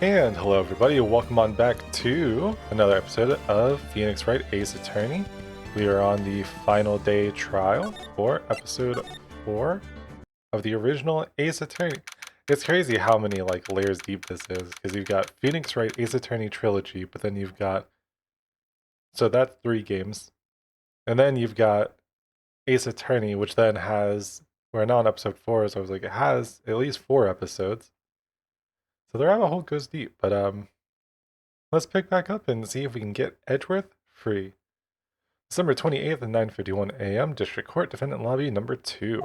And hello everybody, welcome on back to another episode of Phoenix Wright Ace Attorney. We are on the final day trial for episode 4 of the original Ace Attorney. It's crazy how many layers deep this is, because you've got Phoenix Wright Ace Attorney Trilogy, but then you've got, so that's 3 games. And then you've got Ace Attorney, which then has, we're now on episode 4, so I was like, it has at least 4 episodes. So the rabbit hole goes deep, but let's pick back up and see if we can get Edgeworth free. December 28th at 9:51 a.m. District Court, Defendant Lobby number 2.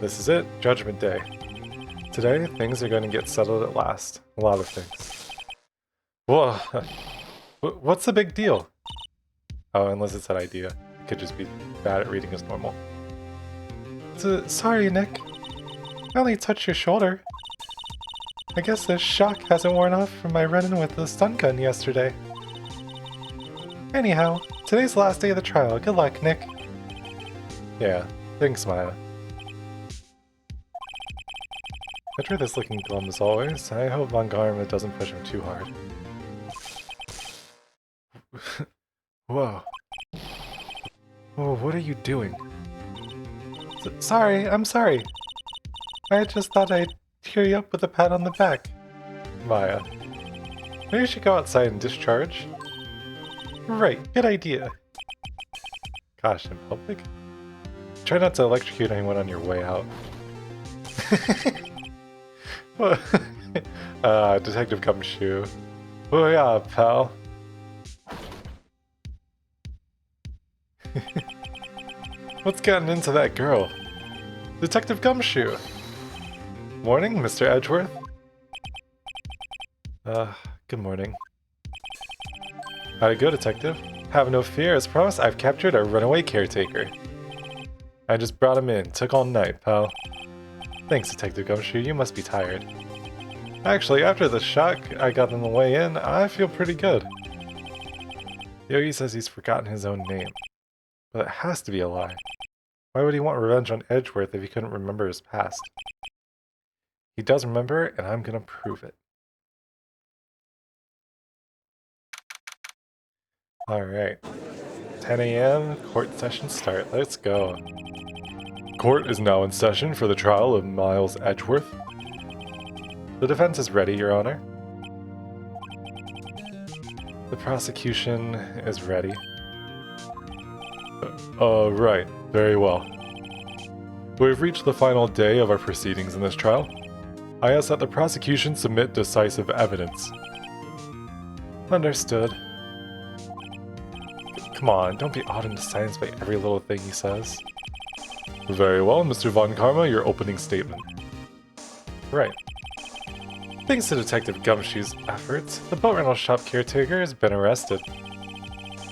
This is it, Judgment Day. Today, things are going to get settled at last. A lot of things. Whoa, what's the big deal? Oh, unless it's that idea. It could just be bad at reading as normal. Sorry, Nick. I only touched your shoulder. I guess the shock hasn't worn off from my run-in with the stun gun yesterday. Anyhow, today's the last day of the trial. Good luck, Nick. Yeah, thanks, Maya. Edgeworth is looking glum as always. I hope Von Garma doesn't push him too hard. Whoa. Whoa, what are you doing? Sorry, I'm sorry. I just thought I'd cheer you up with a pat on the back. Maya. Maybe you should go outside and discharge. Right, good idea. Gosh, in public? Try not to electrocute anyone on your way out. Detective Gumshoe. Oh yeah, pal. What's gotten into that girl? Detective Gumshoe! Morning, Mr. Edgeworth. Good morning. How'd it go, Detective? Have no fear, as promised, I've captured our runaway caretaker. I just brought him in, took all night, pal. Thanks, Detective Gumshoe, you must be tired. Actually, after the shock I got on the way in, I feel pretty good. Yogi says he's forgotten his own name. But it has to be a lie. Why would he want revenge on Edgeworth if he couldn't remember his past? He does remember, and I'm gonna prove it. Alright. 10 a.m. Court session start. Let's go. Court is now in session for the trial of Miles Edgeworth. The defense is ready, Your Honor. The prosecution is ready. Right. Very well. We've reached the final day of our proceedings in this trial. I ask that the prosecution submit decisive evidence. Understood. Come on, don't be awed into silence by every little thing he says. Very well, Mr. Von Karma, your opening statement. Right. Thanks to Detective Gumshoe's efforts, the boat rental shop caretaker has been arrested.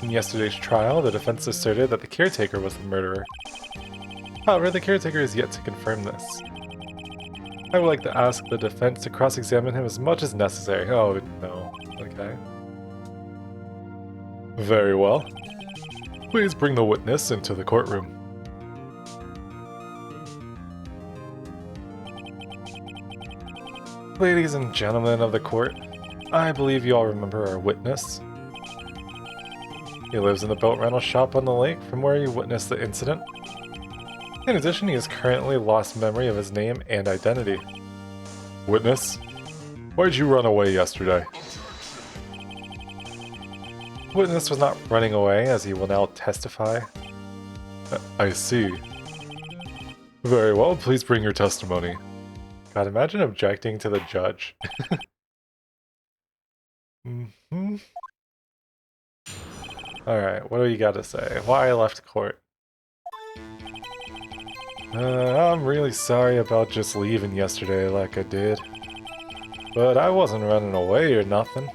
In yesterday's trial, the defense asserted that the caretaker was the murderer. However, the caretaker is yet to confirm this. I would like to ask the defense to cross-examine him as much as necessary. Oh, no. Okay. Very well. Please bring the witness into the courtroom. Ladies and gentlemen of the court, I believe you all remember our witness. He lives in the boat rental shop on the lake from where you witnessed the incident. In addition, he has currently lost memory of his name and identity. Witness, why'd you run away yesterday? Witness was not running away, as he will now testify. I see. Very well, please bring your testimony. God, imagine objecting to the judge. Alright, what do you got to say? Why I left court? I'm really sorry about just leaving yesterday like I did. But I wasn't running away or nothing.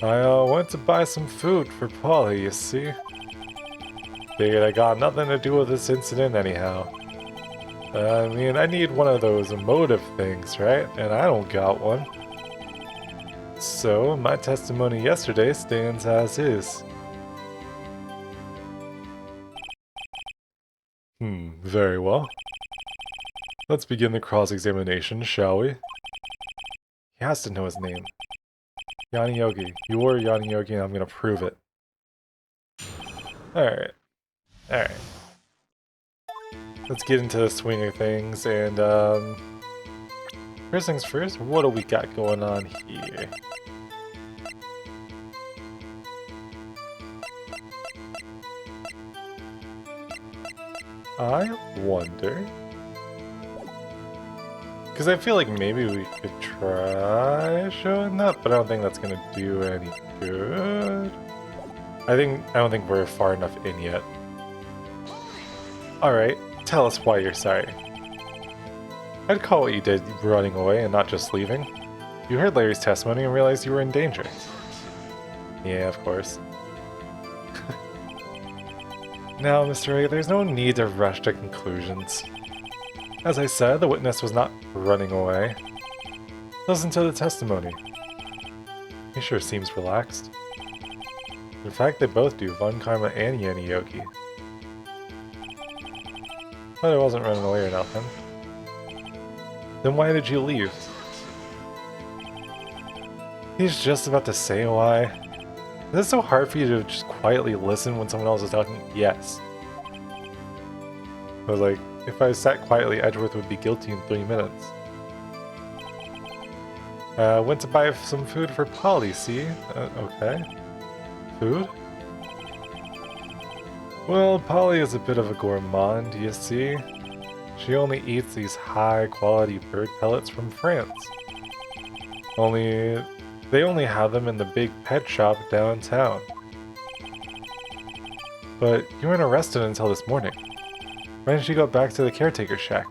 I went to buy some food for Polly, you see. Figured I got nothing to do with this incident anyhow. I mean, I need one of those emotive things, right? And I don't got one. So, my testimony yesterday stands as is. Very well. Let's begin the cross-examination, shall we? He has to know his name. Yanni Yogi. You are Yanni Yogi, and I'm gonna prove it. Alright. Alright. Let's get into the swing of things, and, first things first, what do we got going on here? I wonder... Because I feel like maybe we could try showing that, but I don't think that's gonna do any good. I don't think we're far enough in yet. Alright, tell us why you're sorry. I'd call what you did running away and not just leaving. You heard Larry's testimony and realized you were in danger. Yeah, of course. Now, Mr. Wright, there's no need to rush to conclusions. As I said, the witness was not running away. Listen to the testimony. He sure seems relaxed. In fact, they both do, Von Karma and Yanni Yogi. But I wasn't running away or nothing. Then why did you leave? He's just about to say why. Is it so hard for you to just quietly listen when someone else is talking? Yes. I was like, if I sat quietly, Edgeworth would be guilty in 3 minutes. Went to buy some food for Polly, see? Okay. Food? Well, Polly is a bit of a gourmand, you see? She only eats these high-quality bird pellets from France. They only have them in the big pet shop downtown. But you weren't arrested until this morning. Why didn't you go back to the caretaker shack?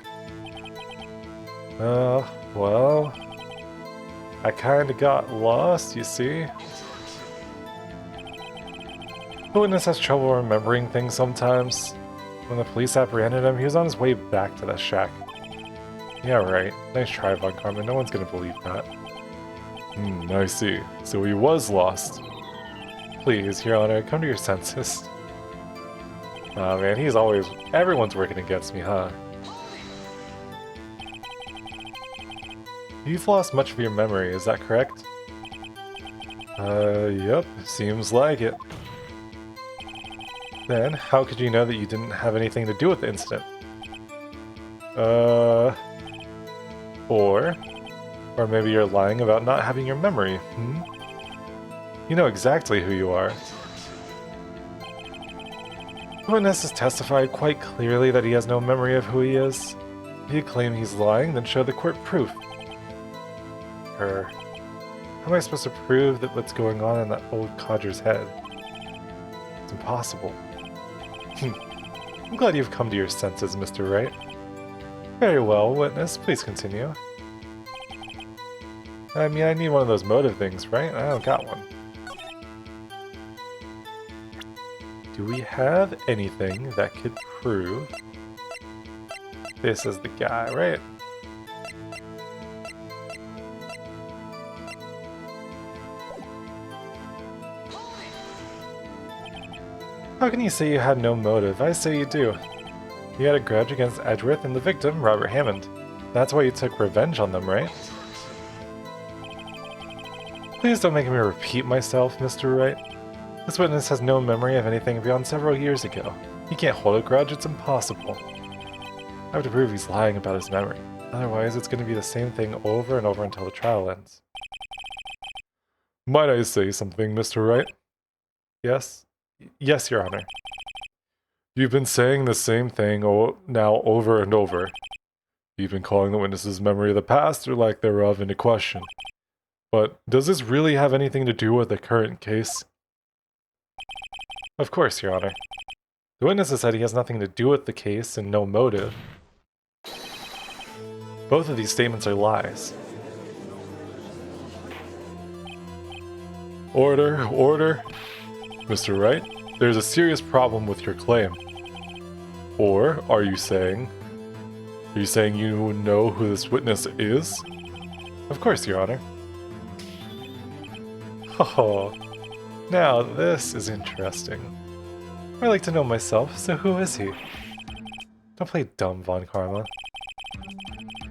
Well... I kinda got lost, you see? The witness has trouble remembering things sometimes. When the police apprehended him, he was on his way back to the shack. Yeah, right. Nice try, Von Karma. No one's gonna believe that. I see. So he was lost. Please, Your Honor, come to your senses. Aw, man, everyone's working against me, huh? You've lost much of your memory, is that correct? Yep, seems like it. Then, how could you know that you didn't have anything to do with the incident? Or maybe you're lying about not having your memory, You know exactly who you are. The witness has testified quite clearly that he has no memory of who he is. If you claim he's lying, then show the court proof. How am I supposed to prove that what's going on in that old codger's head? It's impossible. I'm glad you've come to your senses, Mr. Wright. Very well, witness, please continue. I mean, I need one of those motive things, right? I don't got one. Do we have anything that could prove this is the guy, right? How can you say you had no motive? I say you do. You had a grudge against Edgeworth and the victim, Robert Hammond. That's why you took revenge on them, right? Please don't make me repeat myself, Mr. Wright. This witness has no memory of anything beyond several years ago. He can't hold a grudge, it's impossible. I have to prove he's lying about his memory. Otherwise, it's going to be the same thing over and over until the trial ends. Might I say something, Mr. Wright? Yes? Yes, Your Honor. You've been saying the same thing now over and over. You've been calling the witness's memory of the past or lack thereof into question. But does this really have anything to do with the current case? Of course, Your Honor. The witness has said he has nothing to do with the case and no motive. Both of these statements are lies. Order, order. Mr. Wright, there's a serious problem with your claim. Or are you saying you know who this witness is? Of course, Your Honor. Oh, now this is interesting. I like to know myself, so who is he? Don't play dumb, Von Karma.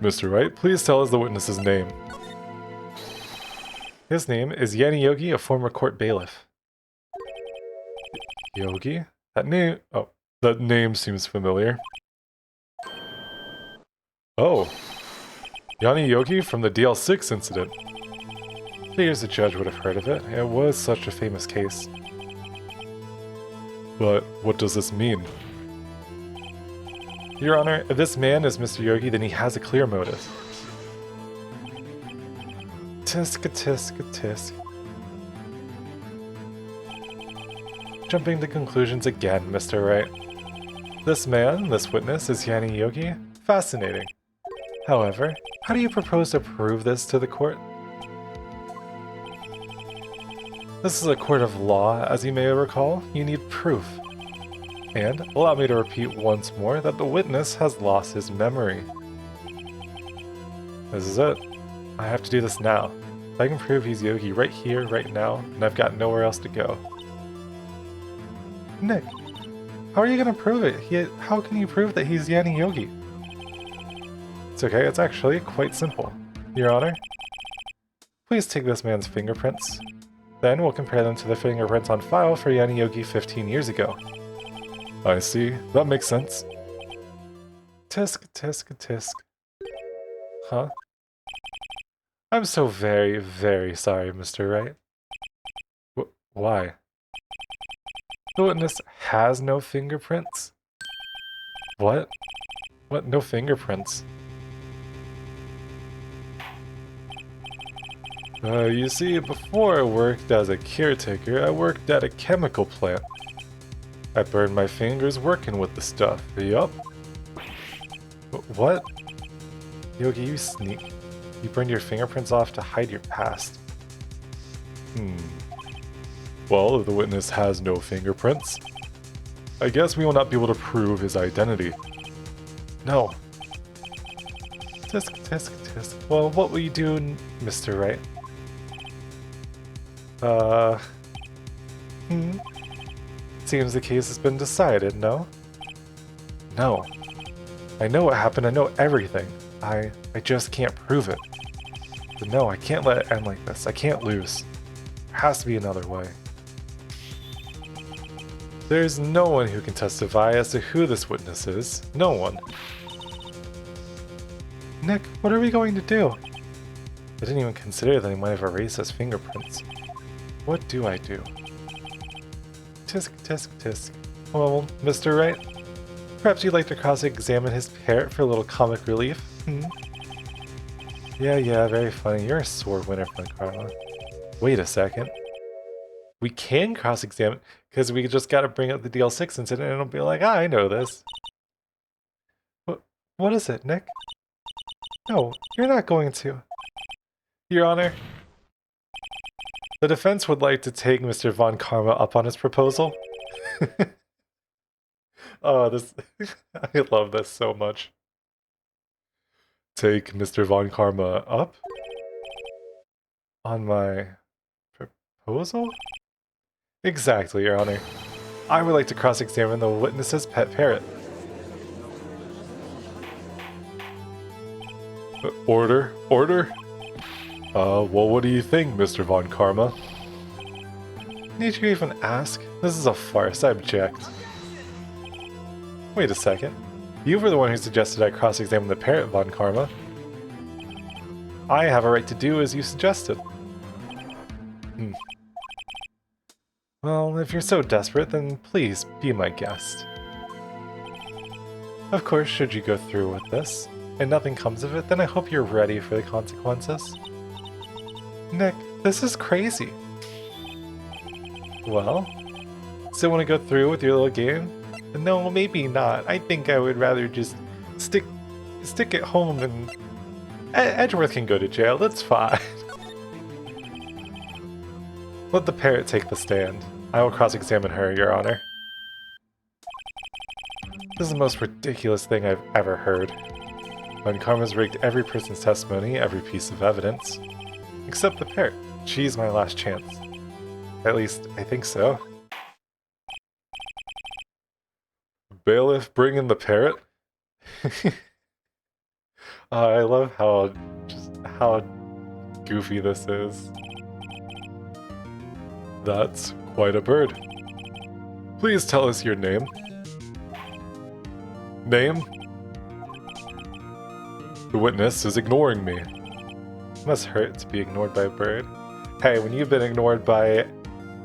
Mr. Wright, please tell us the witness's name. His name is Yanni Yogi, a former court bailiff. Yogi? That name seems familiar. Oh, Yanni Yogi from the DL6 incident. Figures the judge would have heard of it. It was such a famous case. But what does this mean? Your Honor, if this man is Mr. Yogi, then he has a clear motive. Tisk, tisk, tisk. Jumping to conclusions again, Mr. Wright. This man, this witness, is Yanni Yogi? Fascinating. However, how do you propose to prove this to the court? This is a court of law, as you may recall. You need proof. And allow me to repeat once more that the witness has lost his memory. This is it. I have to do this now. If I can prove he's Yogi right here, right now, and I've got nowhere else to go. Nick, how are you going to prove it? How can you prove that he's Yanni Yogi? It's okay, it's actually quite simple. Your Honor, please take this man's fingerprints. Then we'll compare them to the fingerprints on file for Yanni Yogi 15 years ago. I see. That makes sense. Tisk, tisk, tisk. Huh? I'm so very, very sorry, Mr. Wright. Why? The witness has no fingerprints? What? What? No fingerprints? You see, before I worked as a caretaker, I worked at a chemical plant. I burned my fingers working with the stuff. Yup. What? Yogi, you sneak. You burned your fingerprints off to hide your past. Well, if the witness has no fingerprints, I guess we will not be able to prove his identity. No. Tisk, tisk, tisk. Well, what will you do, Mr. Wright? Seems the case has been decided, no? No. I know what happened, I know everything. I just can't prove it. But no, I can't let it end like this. I can't lose. There has to be another way. There's no one who can testify as to who this witness is. No one. Nick, what are we going to do? I didn't even consider that he might have erased his fingerprints. What do I do? Tisk, tisk, tisk. Well, Mr. Wright, perhaps you'd like to cross-examine his parrot for a little comic relief? Yeah, very funny. You're a sore winner, Carla. Wait a second. We can cross-examine, because we just gotta bring up the DL6 incident and it'll be like, I know this. What is it, Nick? No, you're not going to. Your Honor, the defense would like to take Mr. Von Karma up on his proposal. Oh, this... I love this so much. Take Mr. Von Karma up? On my... proposal? Exactly, Your Honor. I would like to cross-examine the witness's pet parrot. Order? Order? Well, what do you think, Mr. Von Karma? Need you even ask? This is a farce, I object. Wait a second. You were the one who suggested I cross-examine the parrot, Von Karma. I have a right to do as you suggested. Well, if you're so desperate, then please be my guest. Of course, should you go through with this, and nothing comes of it, then I hope you're ready for the consequences. Nick, this is crazy. Well, still want to go through with your little game? No, maybe not. I think I would rather just stick at home and... Edgeworth can go to jail, that's fine. Let the parrot take the stand. I will cross-examine her, Your Honor. This is the most ridiculous thing I've ever heard. Von Karma's rigged every person's testimony, every piece of evidence. Except the parrot. She's my last chance. At least, I think so. Bailiff, bring in the parrot? I love how goofy this is. That's quite a bird. Please tell us your name. Name? The witness is ignoring me. It must hurt to be ignored by a bird. Hey, when you've been ignored by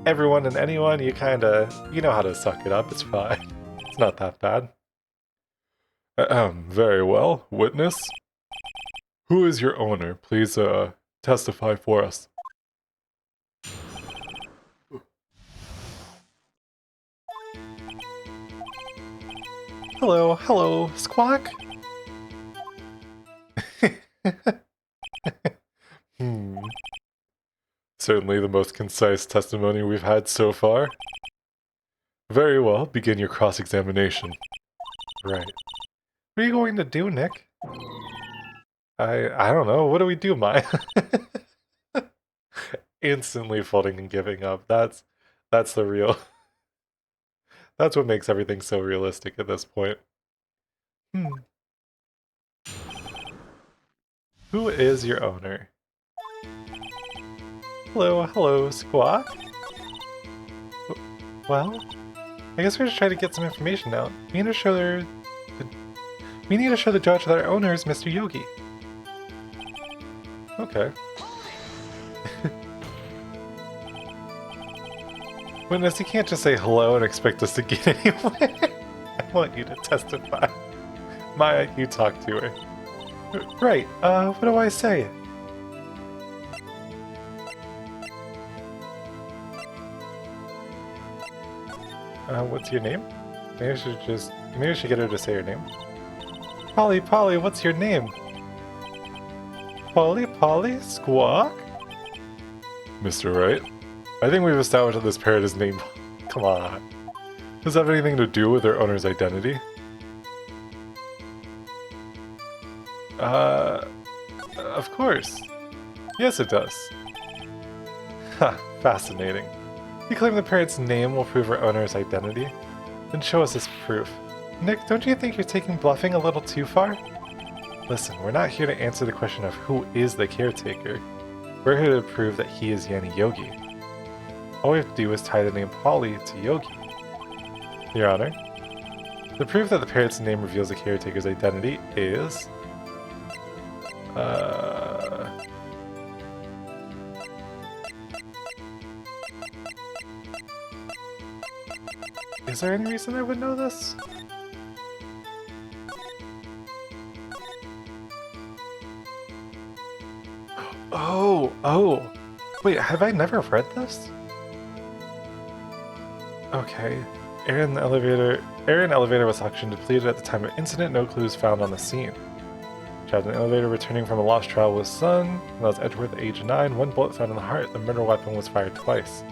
everyone and anyone, you know how to suck it up. It's fine. It's not that bad. Very well. Witness? Who is your owner? Please, testify for us. Hello, Squawk? Certainly the most concise testimony we've had so far. Very well, begin your cross-examination. Right. What are you going to do, Nick? I don't know. What do we do, Maya? Instantly folding and giving up. That's the real. That's what makes everything so realistic at this point. Who is your owner? Hello, Squawk? Well, I guess we're just trying to get some information out. We need to show the judge that our owner is Mr. Yogi. Okay. Witness, you can't just say hello and expect us to get anywhere. I want you to testify. Maya, you talk to her. Right, what do I say? What's your name? Maybe I should get her to say her name. Polly, what's your name? Polly, Squawk? Mr. Wright? I think we've established that this parrot is named... Come on. Does that have anything to do with their owner's identity? Of course. Yes, it does. Ha, fascinating. You claim the parrot's name will prove our owner's identity? Then show us this proof. Nick, don't you think you're taking bluffing a little too far? Listen, we're not here to answer the question of who is the caretaker. We're here to prove that he is Yanni Yogi. All we have to do is tie the name Polly to Yogi. Your Honor, the proof that the parrot's name reveals the caretaker's identity is... Is there any reason I would know this? Oh! Wait, have I never read this? Okay. Air in the elevator was oxygen depleted at the time of incident, no clues found on the scene. Trapped in the elevator returning from a lost trial with son, when I was Edgeworth, age 9, one bullet found in the heart, the murder weapon was fired twice.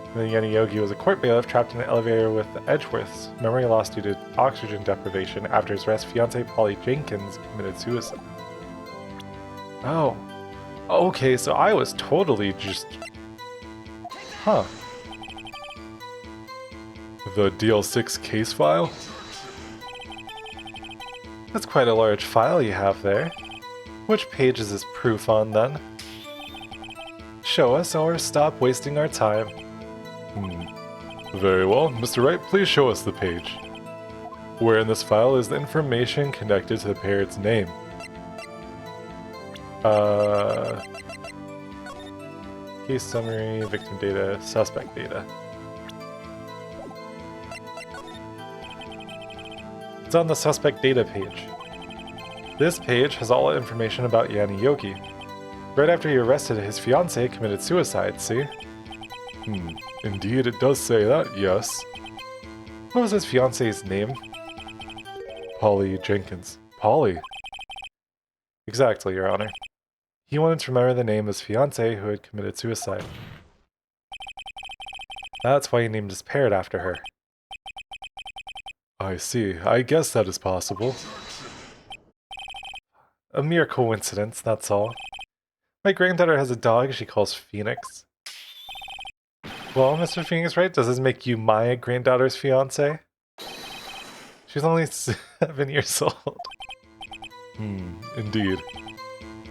And then Yanni Yogi was a court bailiff trapped in an elevator with the Edgeworths, memory lost due to oxygen deprivation after his arrest. Fiancée Polly Jenkins committed suicide. Oh. Okay, so I was totally just... Huh. The DL6 case file? That's quite a large file you have there. Which page is this proof on, then? Show us or stop wasting our time. Very well. Mr. Wright, please show us the page. Where in this file is the information connected to the parrot's name? Case summary, victim data, suspect data. It's on the suspect data page. This page has all the information about Yanni Yogi. Right after he arrested his fiancée, committed suicide, see? Indeed, it does say that, yes. What was his fiancée's name? Polly Jenkins. Polly? Exactly, Your Honor. He wanted to remember the name of his fiancée who had committed suicide. That's why he named his parrot after her. I see. I guess that is possible. A mere coincidence, that's all. My granddaughter has a dog she calls Phoenix. Well, Mr. Phoenix, right? Does this make you my granddaughter's fiancé? She's only 7 years old. Indeed.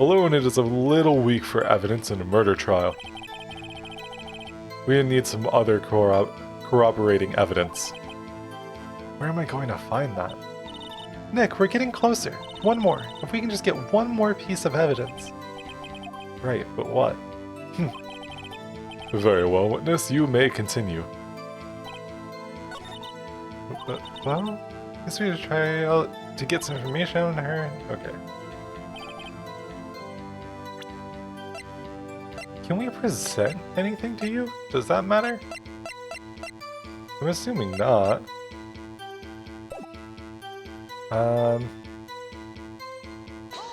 Alone, it is a little weak for evidence in a murder trial. We need some other corroborating evidence. Where am I going to find that? Nick, we're getting closer. One more. If we can just get one more piece of evidence. Right, but what? Very well, witness. You may continue. Well, I guess we should try to get some information on her. Okay. Can we present anything to you? Does that matter? I'm assuming not.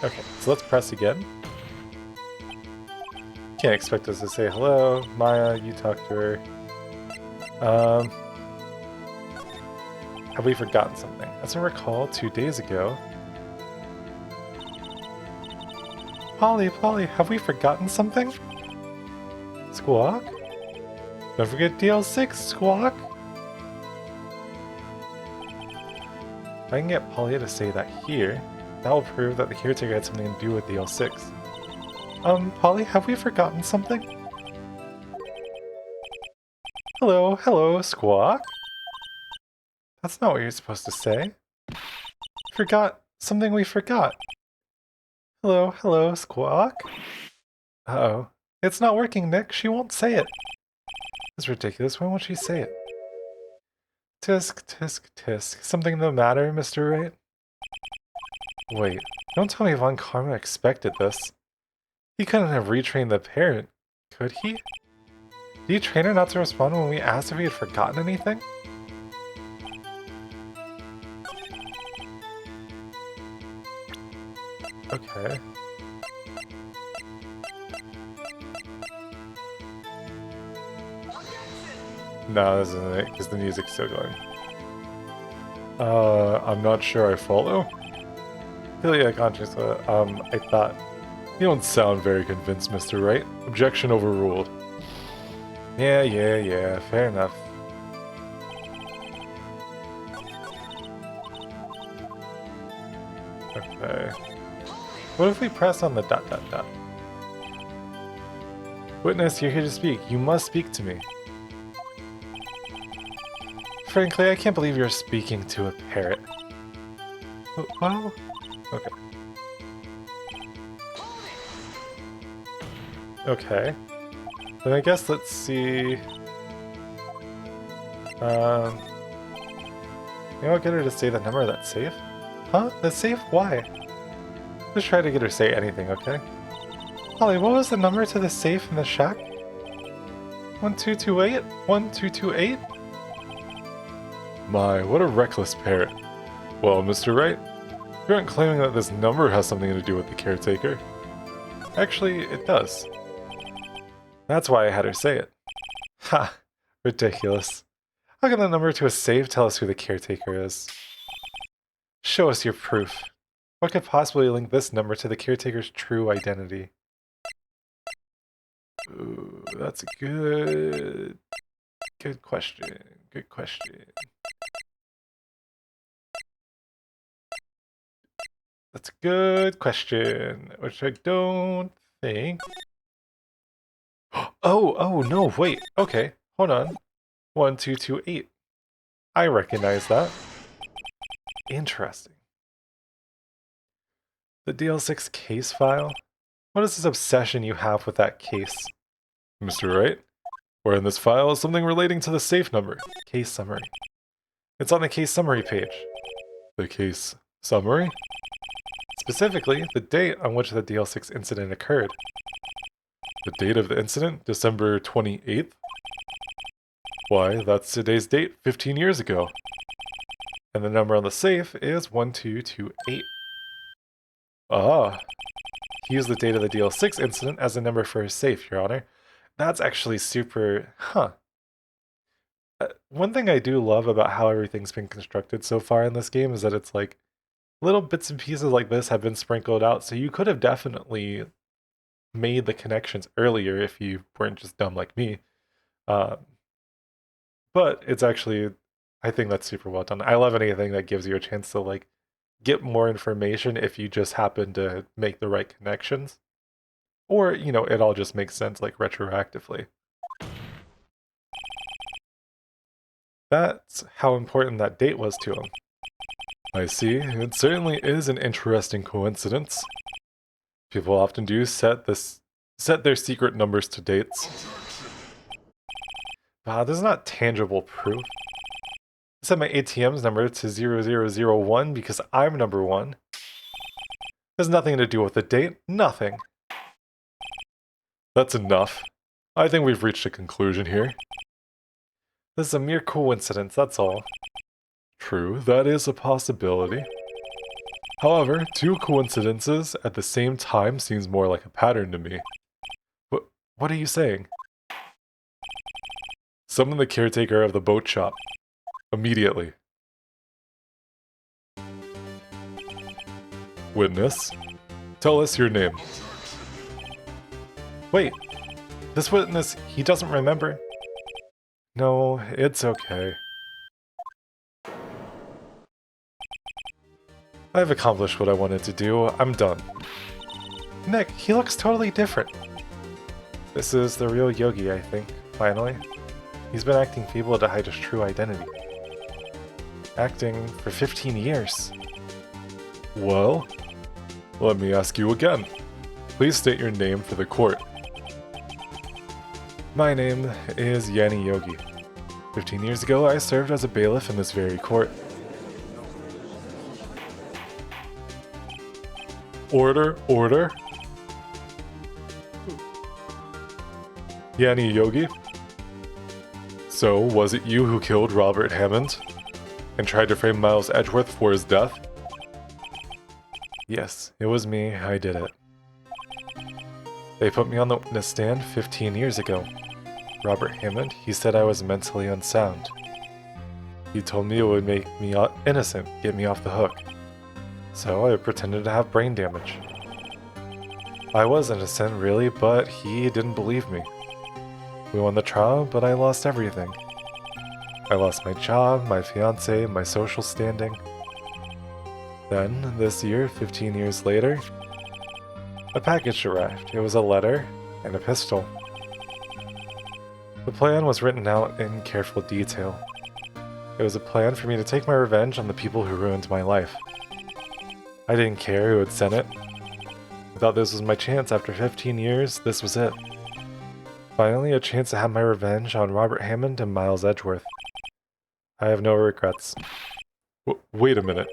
Okay, so let's press again. Can't expect us to say hello. Maya, you talk to her. Have we forgotten something? As I recall, 2 days ago... Polly, have we forgotten something? Squawk? Don't forget DL6, Squawk! If I can get Polly to say that here, that will prove that the caretaker had something to do with DL6. Polly, have we forgotten something? Hello, Squawk? That's not what you're supposed to say. Forgot something we forgot. Hello, Squawk? Uh-oh. It's not working, Nick. She won't say it. It's ridiculous. Why won't she say it? Tisk. Something the matter, Mr. Wright? Wait, don't tell me Von Karma expected this. He couldn't have retrained the parent, could he? Did he train her not to respond when we asked if he had forgotten anything? Okay. No, this isn't it, because the music's still going. I'm not sure I follow. Clearly, conscious. I thought... You don't sound very convinced, Mr. Wright. Objection overruled. Yeah, fair enough. Okay. What if we press on the ... Witness, you're here to speak. You must speak to me. Frankly, I can't believe you're speaking to a parrot. Well, okay. Okay. Then I guess let's see... Maybe I'll get her to say the number of that safe? Huh? The safe? Why? Just try to get her to say anything, okay? Holly, what was the number to the safe in the shack? 1228? 1228? My, what a reckless parrot. Well, Mr. Wright, you aren't claiming that this number has something to do with the caretaker. Actually, it does. That's why I had her say it. Ha! Ridiculous. How can the number to a safe tell us who the caretaker is? Show us your proof. What could possibly link this number to the caretaker's true identity? Ooh, that's a good question. Good question. That's a good question, which I don't think... Oh, no, wait. Okay, hold on. 1228. I recognize that. Interesting. The DL6 case file? What is this obsession you have with that case? Mr. Wright, where in this file is something relating to the safe number. Case summary. It's on the case summary page. The case summary? Specifically, the date on which the DL6 incident occurred. The date of the incident? December 28th? Why, that's today's date, 15 years ago. And the number on the safe is 1228. Ah. He used the date of the DL6 incident as a number for his safe, Your Honor. That's actually super... Huh. One thing I do love about how everything's been constructed so far in this game is that it's like little bits and pieces like this have been sprinkled out, so you could have definitely made the connections earlier if you weren't just dumb like me. But it's actually, I think that's super well done. I love anything that gives you a chance to like get more information if you just happen to make the right connections. Or, it all just makes sense, like, retroactively. That's how important that date was to him. I see. It certainly is an interesting coincidence. People often do set their secret numbers to dates. There's not tangible proof. I set my ATM's number to 0001 because I'm number 1. There's nothing to do with the date. Nothing. That's enough. I think we've reached a conclusion here. This is a mere coincidence, that's all. True, that is a possibility. However, 2 coincidences at the same time seems more like a pattern to me. What are you saying? Summon the caretaker of the boat shop. Immediately. Witness, tell us your name. Wait, this witness, he doesn't remember. No, it's okay. I've accomplished what I wanted to do. I'm done. Nick, he looks totally different. This is the real Yogi, I think, finally. He's been acting feeble to hide his true identity. Acting for 15 years. Well, let me ask you again. Please state your name for the court. My name is Yanni Yogi. 15 years ago, I served as a bailiff in this very court. Order, order. Yanni Yogi? So, was it you who killed Robert Hammond? And tried to frame Miles Edgeworth for his death? Yes, it was me. I did it. They put me on the witness stand 15 years ago. Robert Hammond, he said I was mentally unsound. He told me it would make me innocent, get me off the hook. So I pretended to have brain damage. I was innocent, really, but he didn't believe me. We won the trial, but I lost everything. I lost my job, my fiancé, my social standing. Then, this year, 15 years later, a package arrived. It was a letter and a pistol. The plan was written out in careful detail. It was a plan for me to take my revenge on the people who ruined my life. I didn't care who had sent it. I thought this was my chance after 15 years, this was it. Finally, a chance to have my revenge on Robert Hammond and Miles Edgeworth. I have no regrets. Wait a minute.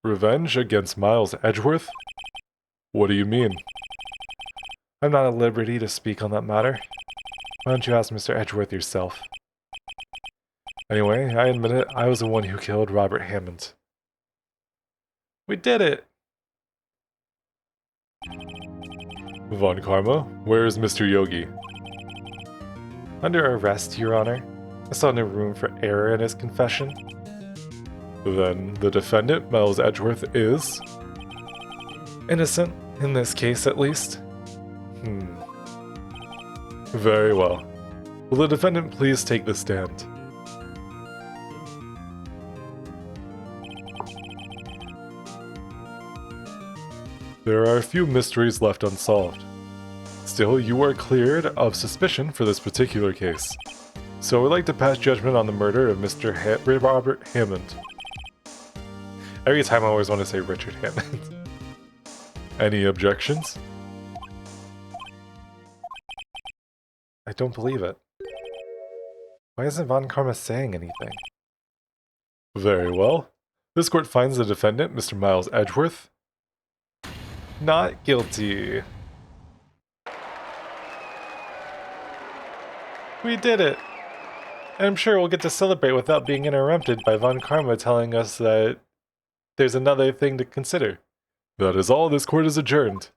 Revenge against Miles Edgeworth? What do you mean? I'm not at liberty to speak on that matter. Why don't you ask Mr. Edgeworth yourself? Anyway, I admit it, I was the one who killed Robert Hammond. We did it! Von Karma, where is Mr. Yogi? Under arrest, Your Honor. I saw no room for error in his confession. Then the defendant, Miles Edgeworth, is? Innocent, in this case at least. Very well. Will the defendant please take the stand? There are a few mysteries left unsolved. Still, you are cleared of suspicion for this particular case. So I'd like to pass judgment on the murder of Mr. Robert Hammond. Every time I always want to say Richard Hammond. Any objections? I don't believe it. Why isn't Von Karma saying anything? Very well. This court finds the defendant, Mr. Miles Edgeworth, not guilty. We did it! And I'm sure we'll get to celebrate without being interrupted by Von Karma telling us that there's another thing to consider. That is all. This court is adjourned.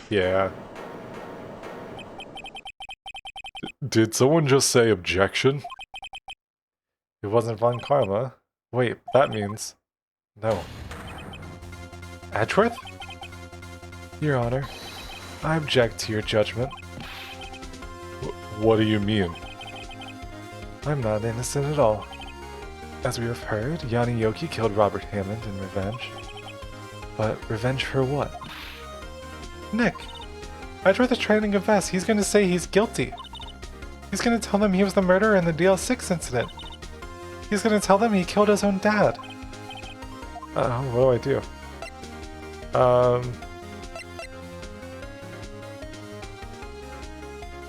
Yeah. Did someone just say objection? It wasn't Von Karma. Wait, that means... No. Edgeworth? Your Honor, I object to your judgment. What do you mean? I'm not innocent at all. As we have heard, Yanni Yoki killed Robert Hammond in revenge. But revenge for what? Nick! Edgeworth is trying to confess. He's gonna say he's guilty. He's gonna tell them he was the murderer in the DL6 incident. He's gonna tell them he killed his own dad. What do I do?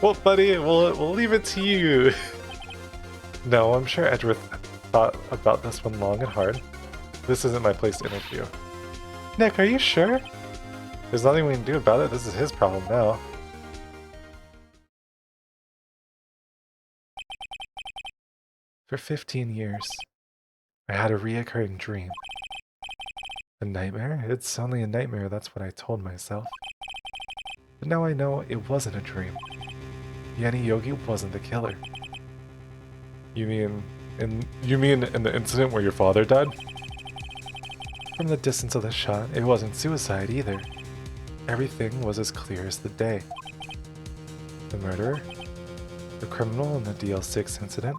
Well, buddy, we'll leave it to you. No, I'm sure Edgeworth thought about this one long and hard. This isn't my place to interview. Nick, are you sure? There's nothing we can do about it. This is his problem now. For 15 years, I had a reoccurring dream. A nightmare? It's only a nightmare, that's what I told myself. But now I know it wasn't a dream. Yanni Yogi wasn't the killer. You mean in the incident where your father died? From the distance of the shot, it wasn't suicide either. Everything was as clear as the day. The murderer? The criminal in the DL6 incident?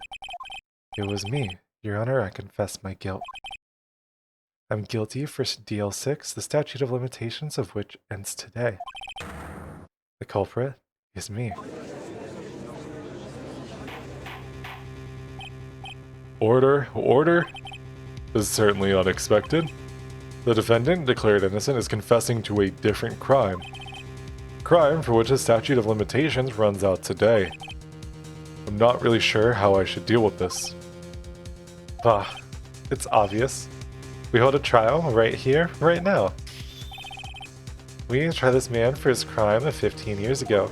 It was me. Your Honor, I confess my guilt. I'm guilty for DL6, the statute of limitations of which ends today. The culprit is me. Order, order! This is certainly unexpected. The defendant, declared innocent, is confessing to a different crime. Crime for which the statute of limitations runs out today. I'm not really sure how I should deal with this. It's obvious. We hold a trial right here, right now. We try this man for his crime of 15 years ago.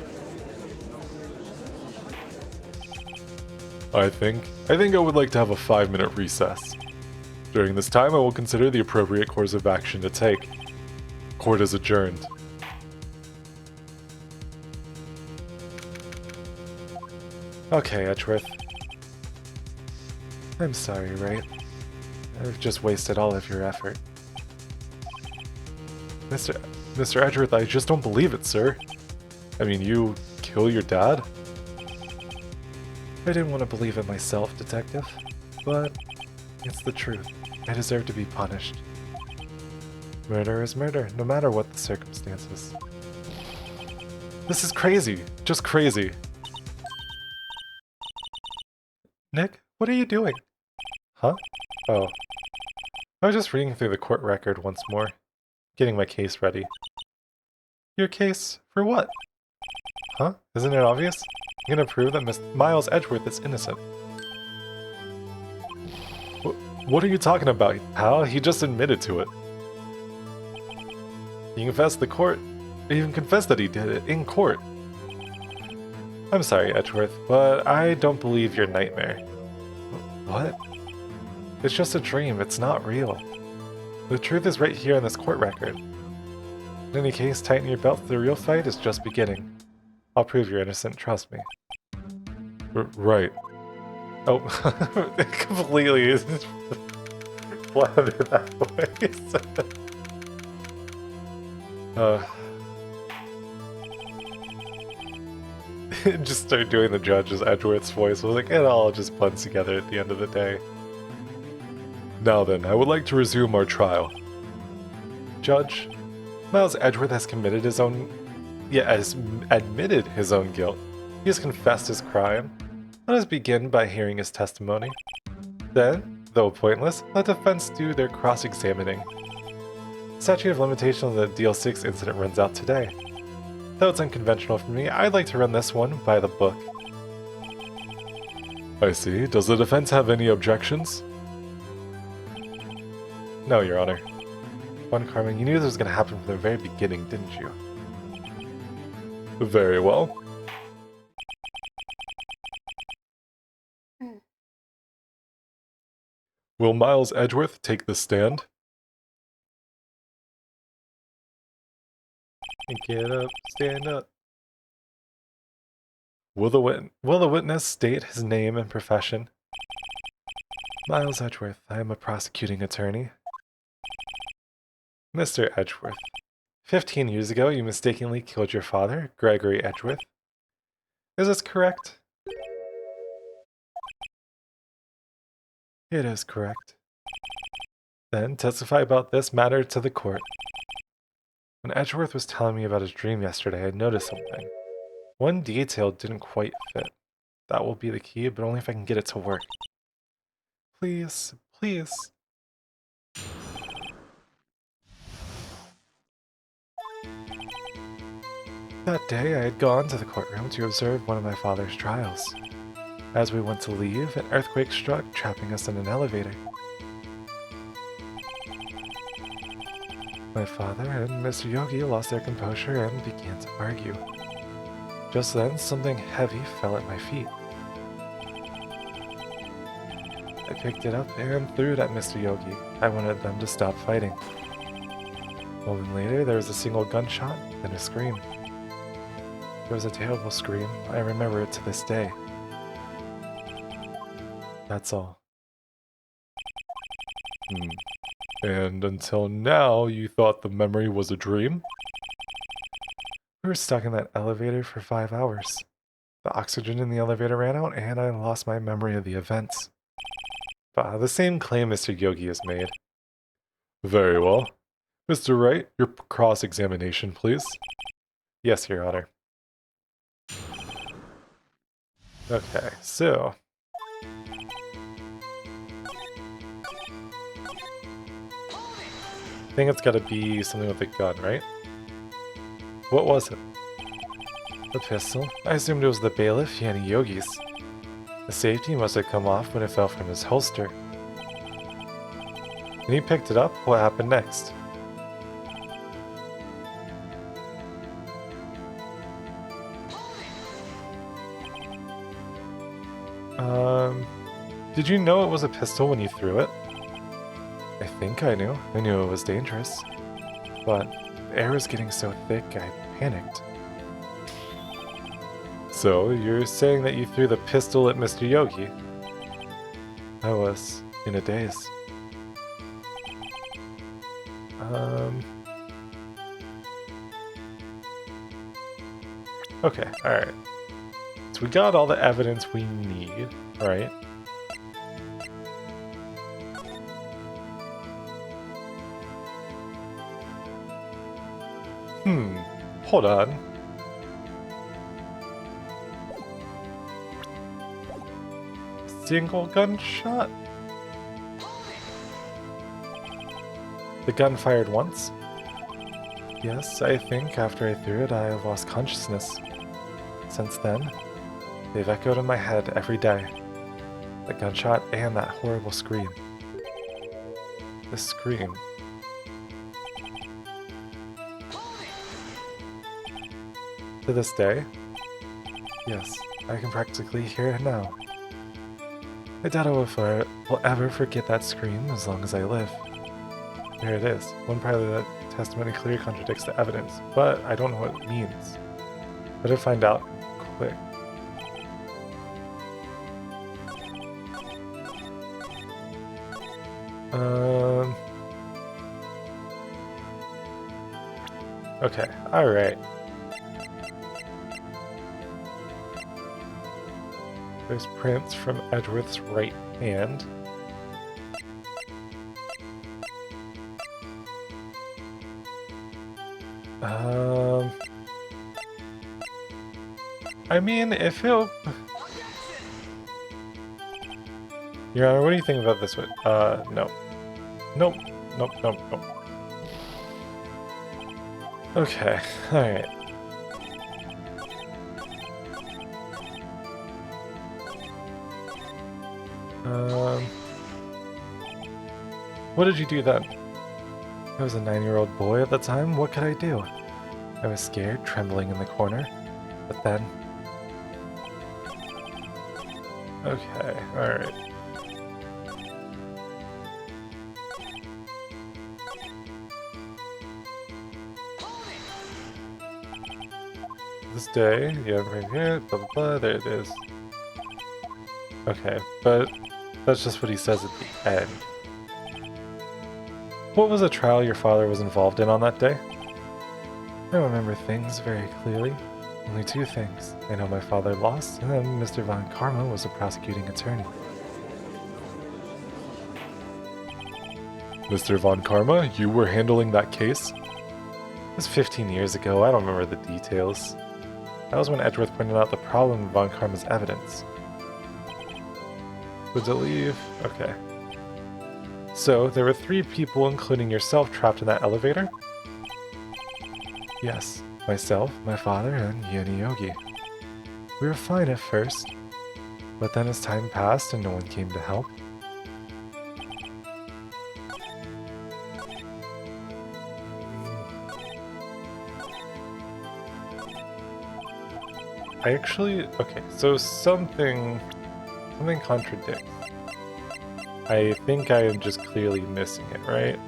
I think I would like to have a 5-minute recess. During this time, I will consider the appropriate course of action to take. Court is adjourned. Okay, Edgeworth. I'm sorry, Wright. I've just wasted all of your effort. Mr. Edgeworth, I just don't believe it, sir. I mean, you kill your dad? I didn't want to believe it myself, Detective. But it's the truth. I deserve to be punished. Murder is murder, no matter what the circumstances. This is crazy. Just crazy. Nick, what are you doing? Huh? Oh. I was just reading through the court record once more. Getting my case ready. Your case? For what? Huh? Isn't it obvious? I'm gonna prove that Miles Edgeworth is innocent. What are you talking about, pal? He just admitted to it. He confessed to the court. He even confessed that he did it in court. I'm sorry, Edgeworth, but I don't believe your nightmare. What? It's just a dream, it's not real. The truth is right here in this court record. In any case, tighten your belt, the real fight is just beginning. I'll prove you're innocent, trust me. Right. Oh, it completely isn't flattered that way. Just start doing the judge's Edgeworth's voice. I was like, it all just blends together at the end of the day. Now then, I would like to resume our trial. Judge, Miles Edgeworth has committed his own... has admitted his own guilt. He has confessed his crime. Let us begin by hearing his testimony. Then, though pointless, let the defense do their cross-examining. Statute of limitation on the DL6 incident runs out today. Though it's unconventional for me, I'd like to run this one by the book. I see. Does the defense have any objections? No, Your Honor. Juan Carmen, you knew this was going to happen from the very beginning, didn't you? Very well. Will Miles Edgeworth take the stand? Get up, stand up. Will the witness state his name and profession? Miles Edgeworth, I am a prosecuting attorney. Mr. Edgeworth, 15 years ago you mistakenly killed your father, Gregory Edgeworth. Is this correct? It is correct. Then testify about this matter to the court. When Edgeworth was telling me about his dream yesterday, I noticed something. One detail didn't quite fit. That will be the key, but only if I can get it to work. Please, please. That day, I had gone to the courtroom to observe one of my father's trials. As we went to leave, an earthquake struck, trapping us in an elevator. My father and Mr. Yogi lost their composure and began to argue. Just then, something heavy fell at my feet. I picked it up and threw it at Mr. Yogi. I wanted them to stop fighting. A moment later, there was a single gunshot, then a scream. It was a terrible scream. I remember it to this day. That's all. And until now, you thought the memory was a dream? We were stuck in that elevator for 5 hours. The oxygen in the elevator ran out, and I lost my memory of the events. The same claim Mr. Yogi has made. Very well. Mr. Wright, your cross-examination, please. Yes, Your Honor. Okay, so... I think it's gotta be something with a gun, right? What was it? The pistol? I assumed it was the bailiff, Yanni Yogi's. The safety must have come off when it fell from his holster. When he picked it up, what happened next? Did you know it was a pistol when you threw it? I think I knew. I knew it was dangerous. But the air was getting so thick, I panicked. So, you're saying that you threw the pistol at Mr. Yogi? I was in a daze. Okay, alright. So we got all the evidence we need, right? Hold on. Single gunshot? The gun fired once? Yes, I think after I threw it, I lost consciousness. Since then, they've echoed in my head every day. The gunshot and that horrible scream. The scream. To this day? Yes, I can practically hear it now. I doubt I will ever forget that scream as long as I live. Here it is. One part of the testimony clearly contradicts the evidence, but I don't know what it means. Better find out quick. Okay, alright. There's prints from Edgeworth's right hand. I mean, if he'll... Your Honor, what do you think about this one? No. Nope. Nope, nope, nope. Okay, alright. What did you do then? I was a 9-year-old boy at the time. What could I do? I was scared, trembling in the corner. But then... Okay, alright. This day, yeah, right here, blah blah blah, there it is. Okay, but that's just what he says at the end. What was the trial your father was involved in on that day? I don't remember things very clearly. Only 2 things. I know my father lost, and then Mr. Von Karma was a prosecuting attorney. Mr. Von Karma, you were handling that case? It was 15 years ago, I don't remember the details. That was when Edgeworth pointed out the problem in Von Karma's evidence. Would it leave? Okay. So, there were 3 people, including yourself, trapped in that elevator? Yes, myself, my father, and Yeni Yogi. We were fine at first, but then as time passed and no one came to help. Okay, so something contradicts. I think I am just clearly missing it, right?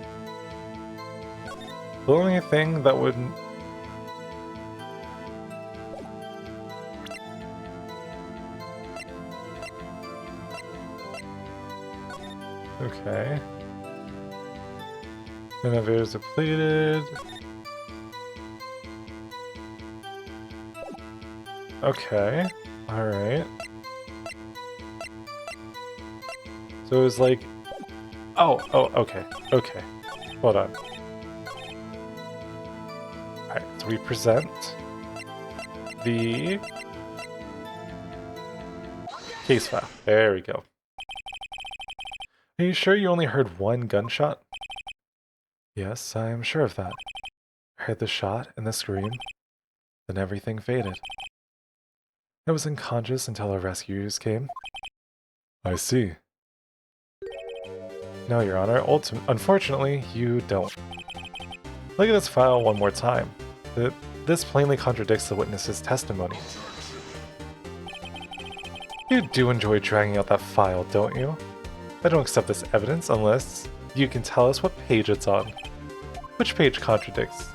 The only thing that would... Okay. Innovators depleted. Okay, alright. So it was like... Oh, okay, okay. Hold on. Alright, so we present the case file. There we go. Are you sure you only heard 1 gunshot? Yes, I am sure of that. I heard the shot and the scream, then everything faded. I was unconscious until our rescuers came. I see. No, Your Honor, unfortunately, you don't. Look at this file one more time. This plainly contradicts the witness's testimony. You do enjoy dragging out that file, don't you? I don't accept this evidence unless you can tell us what page it's on. Which page contradicts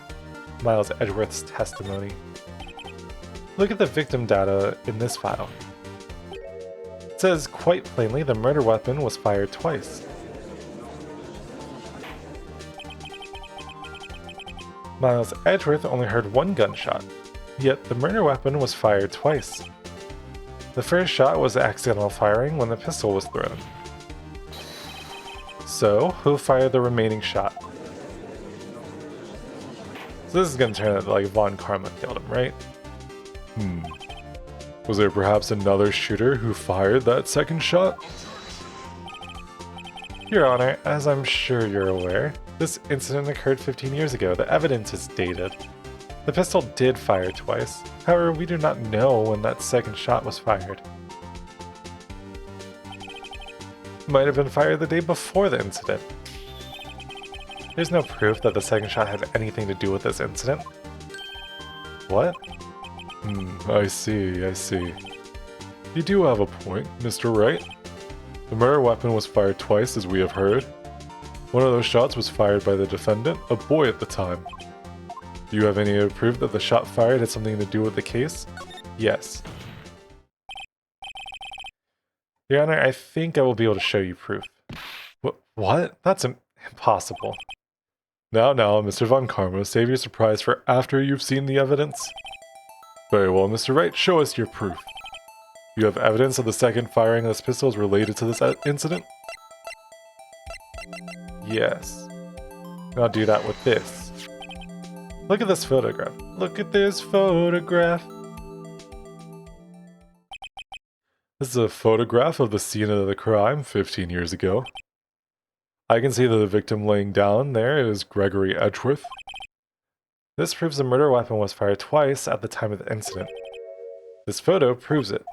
Miles Edgeworth's testimony? Look at the victim data in this file. It says quite plainly the murder weapon was fired twice. Miles Edgeworth only heard 1 gunshot, yet the murder weapon was fired twice. The first shot was accidental firing when the pistol was thrown. So, who fired the remaining shot? So this is gonna turn out like Von Karma killed him, right? Was there perhaps another shooter who fired that second shot? Your Honor, as I'm sure you're aware, this incident occurred 15 years ago. The evidence is dated. The pistol did fire twice. However, we do not know when that second shot was fired. Might have been fired the day before the incident. There's no proof that the second shot had anything to do with this incident. What? I see, I see. You do have a point, Mr. Wright. The murder weapon was fired twice, as we have heard. One of those shots was fired by the defendant, a boy at the time. Do you have any other proof that the shot fired had something to do with the case? Yes. Your Honor, I think I will be able to show you proof. What? That's impossible. Now, Mr. Von Karma, save your surprise for after you've seen the evidence. Very well, Mr. Wright, show us your proof. You have evidence of the second firing of this pistol is related to this incident? Yes. I'll do that with this. Look at this photograph. Look at this photograph. This is a photograph of the scene of the crime 15 years ago. I can see that the victim laying down there is Gregory Edgeworth. This proves the murder weapon was fired twice at the time of the incident. This photo proves it.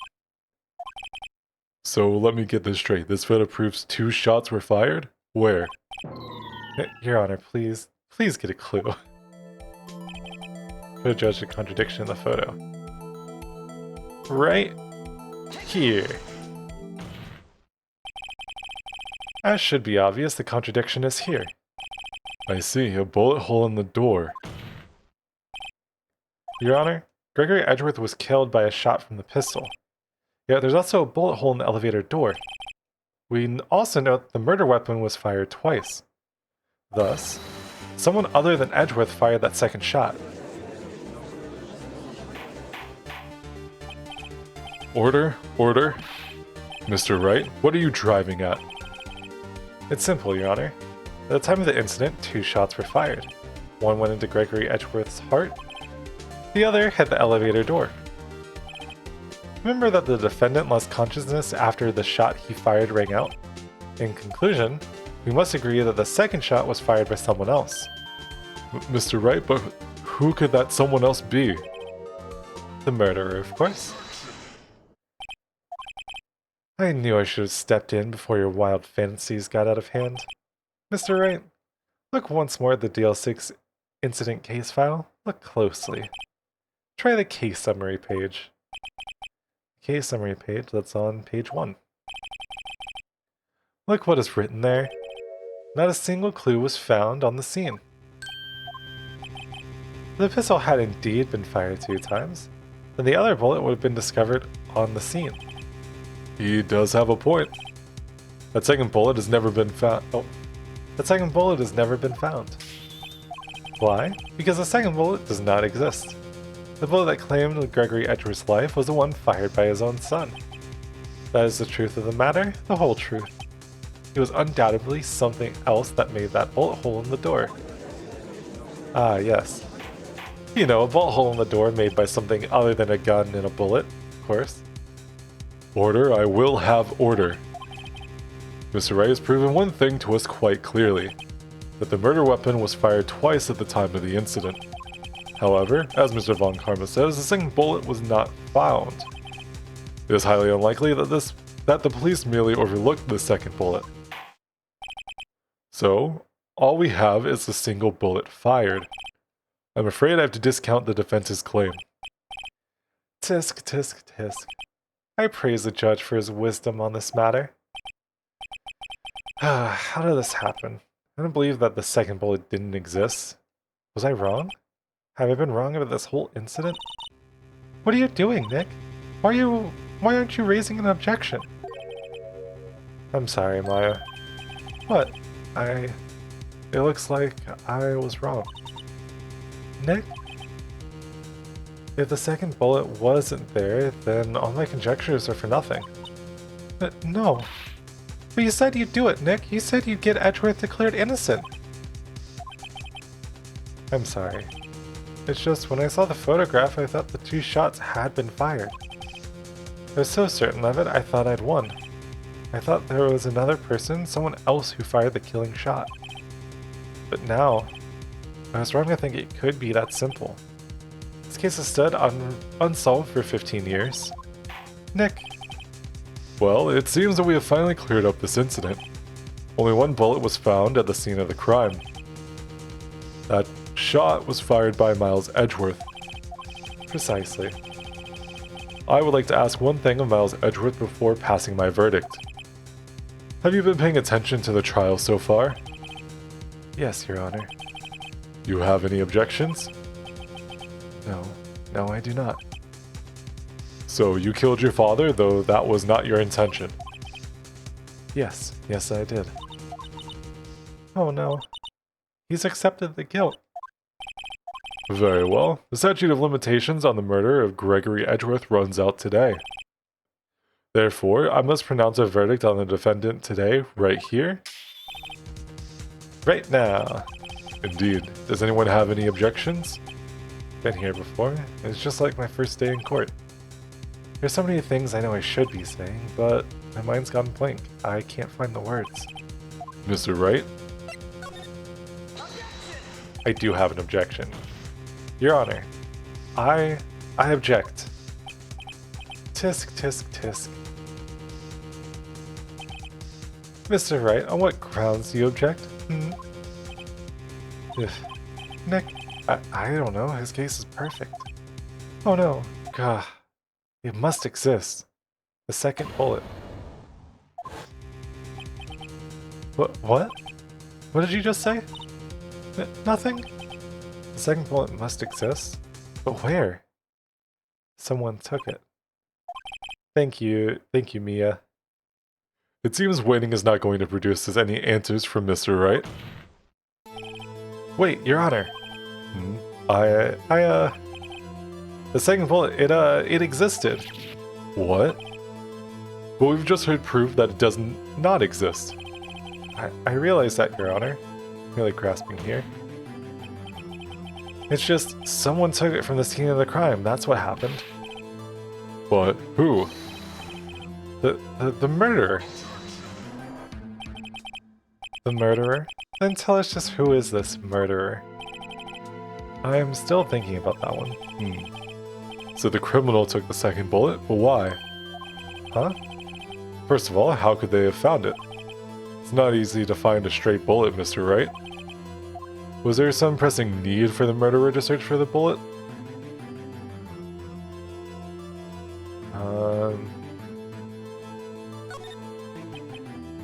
So let me get this straight. This photo proves 2 shots were fired? Where? Your Honor, please get a clue. Could judge the contradiction in the photo. Right here. As should be obvious, the contradiction is here. I see, a bullet hole in the door. Your Honor, Gregory Edgeworth was killed by a shot from the pistol. Yet there's also a bullet hole in the elevator door. We also note the murder weapon was fired twice. Thus, someone other than Edgeworth fired that second shot. Order, order. Mr. Wright, what are you driving at? It's simple, Your Honor. At the time of the incident, 2 shots were fired. One went into Gregory Edgeworth's heart, the other hit the elevator door. Remember that the defendant lost consciousness after the shot he fired rang out. In conclusion, we must agree that the second shot was fired by someone else. Mr. Wright, but who could that someone else be? The murderer, of course. I knew I should have stepped in before your wild fantasies got out of hand. Mr. Wright, look once more at the DL6 incident case file. Look closely. Try the case summary page. Case summary page that's on page 1. Look what is written there. Not a single clue was found on the scene. The pistol had indeed been fired 2 times, then the other bullet would have been discovered on the scene. He does have a point. That second bullet has never been found. That second bullet has never been found. Why? Because the second bullet does not exist. The bullet that claimed Gregory Edgeworth's life was the one fired by his own son. That is the truth of the matter, the whole truth. It was undoubtedly something else that made that bullet hole in the door. Ah, yes. You know, a bullet hole in the door made by something other than a gun and a bullet, of course. Order, I will have order. Mr. Wright has proven one thing to us quite clearly, that the murder weapon was fired twice at the time of the incident. However, as Mr. Von Karma says, the second bullet was not found. It is highly unlikely that the police merely overlooked the second bullet. So, all we have is the single bullet fired. I'm afraid I have to discount the defense's claim. Tisk, tisk, tisk. I praise the judge for his wisdom on this matter. How did this happen? I don't believe that the second bullet didn't exist. Was I wrong? Have I been wrong about this whole incident? What are you doing, Nick? Why aren't you raising an objection? I'm sorry, Maya. What? It looks like I was wrong. Nick? If the second bullet wasn't there, then all my conjectures are for nothing. No. But you said you'd do it, Nick. You said you'd get Edgeworth declared innocent. I'm sorry. It's just when I saw the photograph, I thought the 2 shots had been fired. I was so certain of it, I thought I'd won. I thought there was another person, someone else who fired the killing shot. But now, I was wrong to think it could be that simple. This case has stood unsolved for 15 years. Nick. Well, it seems that we have finally cleared up this incident. Only 1 bullet was found at the scene of the crime. That shot was fired by Miles Edgeworth. Precisely. I would like to ask one thing of Miles Edgeworth before passing my verdict. Have you been paying attention to the trial so far? Yes, Your Honor. You have any objections? No, I do not. So you killed your father, though that was not your intention? Yes, I did. Oh no. He's accepted the guilt. Very well. The statute of limitations on the murder of Gregory Edgeworth runs out today. Therefore, I must pronounce a verdict on the defendant today, right here. Right now. Indeed. Does anyone have any objections? Been here before. It's just like my first day in court. There's so many things I know I should be saying, but my mind's gone blank. I can't find the words. Mr. Wright? I do have an objection. Your Honor, I object. Tisk, tisk, tisk. Mr. Wright, on what grounds do you object? Nick, I don't know. His case is perfect. Oh no. Gah. It must exist. The second bullet. What? What did you just say? Nothing? The second bullet must exist? But where? Someone took it. Thank you, Mia. It seems waiting is not going to produce us any answers from Mr. Wright. Wait, Your Honor. The second bullet, it existed. What? But we've just heard proof that it does not exist. I realize that, Your Honor. really grasping here. It's just someone took it from the scene of the crime. That's what happened. But who? The murderer. The murderer? Then tell us just who is this murderer? I am still thinking about that one. So the criminal took the second bullet, but why? Huh? First of all, how could they have found it? It's not easy to find a stray bullet, Mr. Wright. Was there some pressing need for the murderer to search for the bullet?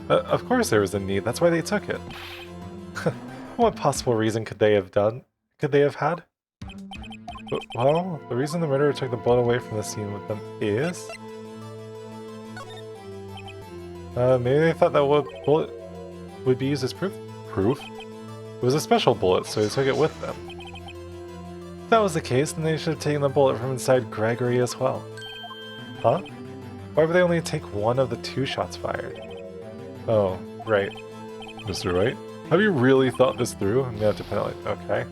Of course there was a need, that's why they took it. What possible reason could they have had? Well, the reason the murderer took the bullet away from the scene with them is... maybe they thought that bullet would be used as proof? Proof? It was a special bullet, so they took it with them. If that was the case, then they should have taken the bullet from inside Gregory as well. Huh? Why would they only take one of the 2 shots fired? Oh, right. Mr. Wright, have you really thought this through? I'm gonna have to put it like, okay.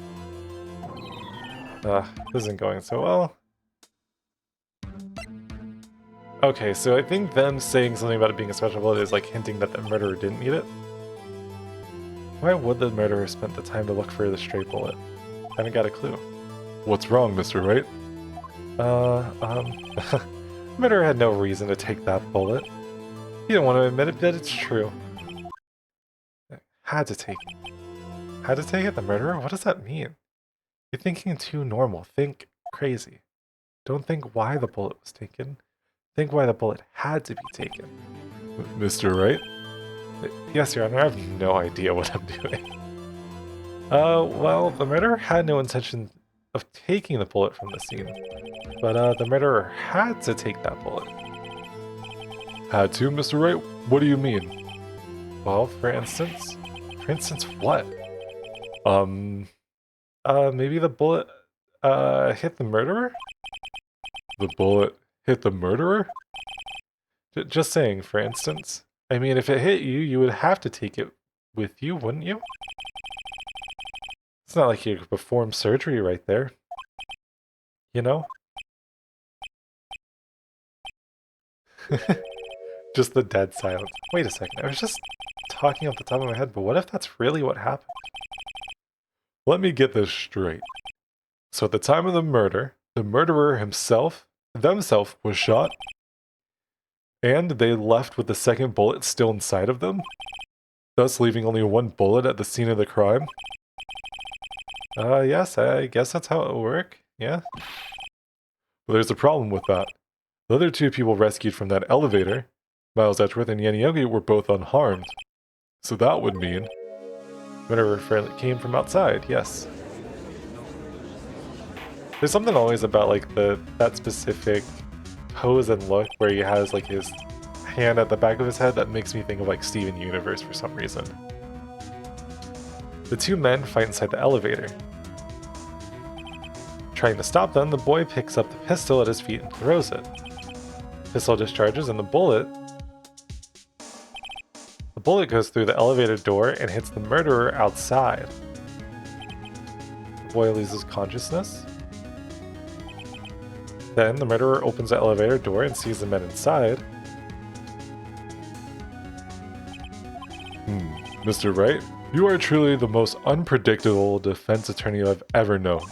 This isn't going so well. Okay, so I think them saying something about it being a special bullet is like hinting that the murderer didn't need it. Why would the murderer spend the time to look for the stray bullet? I haven't got a clue. What's wrong, Mr. Wright? The murderer had no reason to take that bullet. He didn't want to admit it, but it's true. Had to take it. Had to take it? The murderer? What does that mean? You're thinking too normal. Think crazy. Don't think why the bullet was taken. Think why the bullet had to be taken. Mr. Wright? Yes, Your Honor, I have no idea what I'm doing. Well, the murderer had no intention of taking the bullet from the scene. But, the murderer had to take that bullet. Had to, Mr. Wright? What do you mean? Well, for instance... For instance, what? Maybe the bullet, hit the murderer? The bullet hit the murderer? Just saying, for instance. I mean, if it hit you, you would have to take it with you, wouldn't you? It's not like you could perform surgery right there. You know? Just the dead silence. Wait a second, I was just talking off the top of my head, but what if that's really what happened? Let me get this straight. So at the time of the murder, the murderer themself was shot, and they left with the second bullet still inside of them, thus leaving only 1 bullet at the scene of the crime? Yes, I guess that's how it would work, yeah. But there's a problem with that. The other 2 people rescued from that elevator, Miles Edgeworth and Yaniogi, were both unharmed. So that would mean murderer came from outside, yes. There's something always about like that specific pose and look where he has like his hand at the back of his head that makes me think of like Steven Universe for some reason. The 2 men fight inside the elevator. Trying to stop them, the boy picks up the pistol at his feet and throws it. Pistol discharges and the bullet goes through the elevator door and hits the murderer outside. The boy loses consciousness. Then the murderer opens the elevator door and sees the men inside. Mr. Wright, you are truly the most unpredictable defense attorney I've ever known.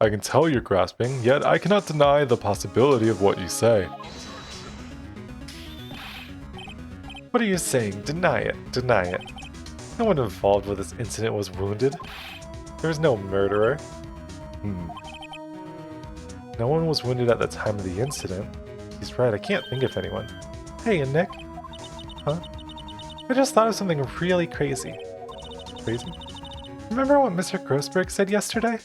I can tell you're grasping, yet I cannot deny the possibility of what you say. What are you saying? Deny it. Deny it. No one involved with this incident was wounded. There was no murderer. No one was wounded at the time of the incident. He's right, I can't think of anyone. Hey, and Nick? Huh? I just thought of something really crazy. Crazy? Remember what Mr. Grossberg said yesterday?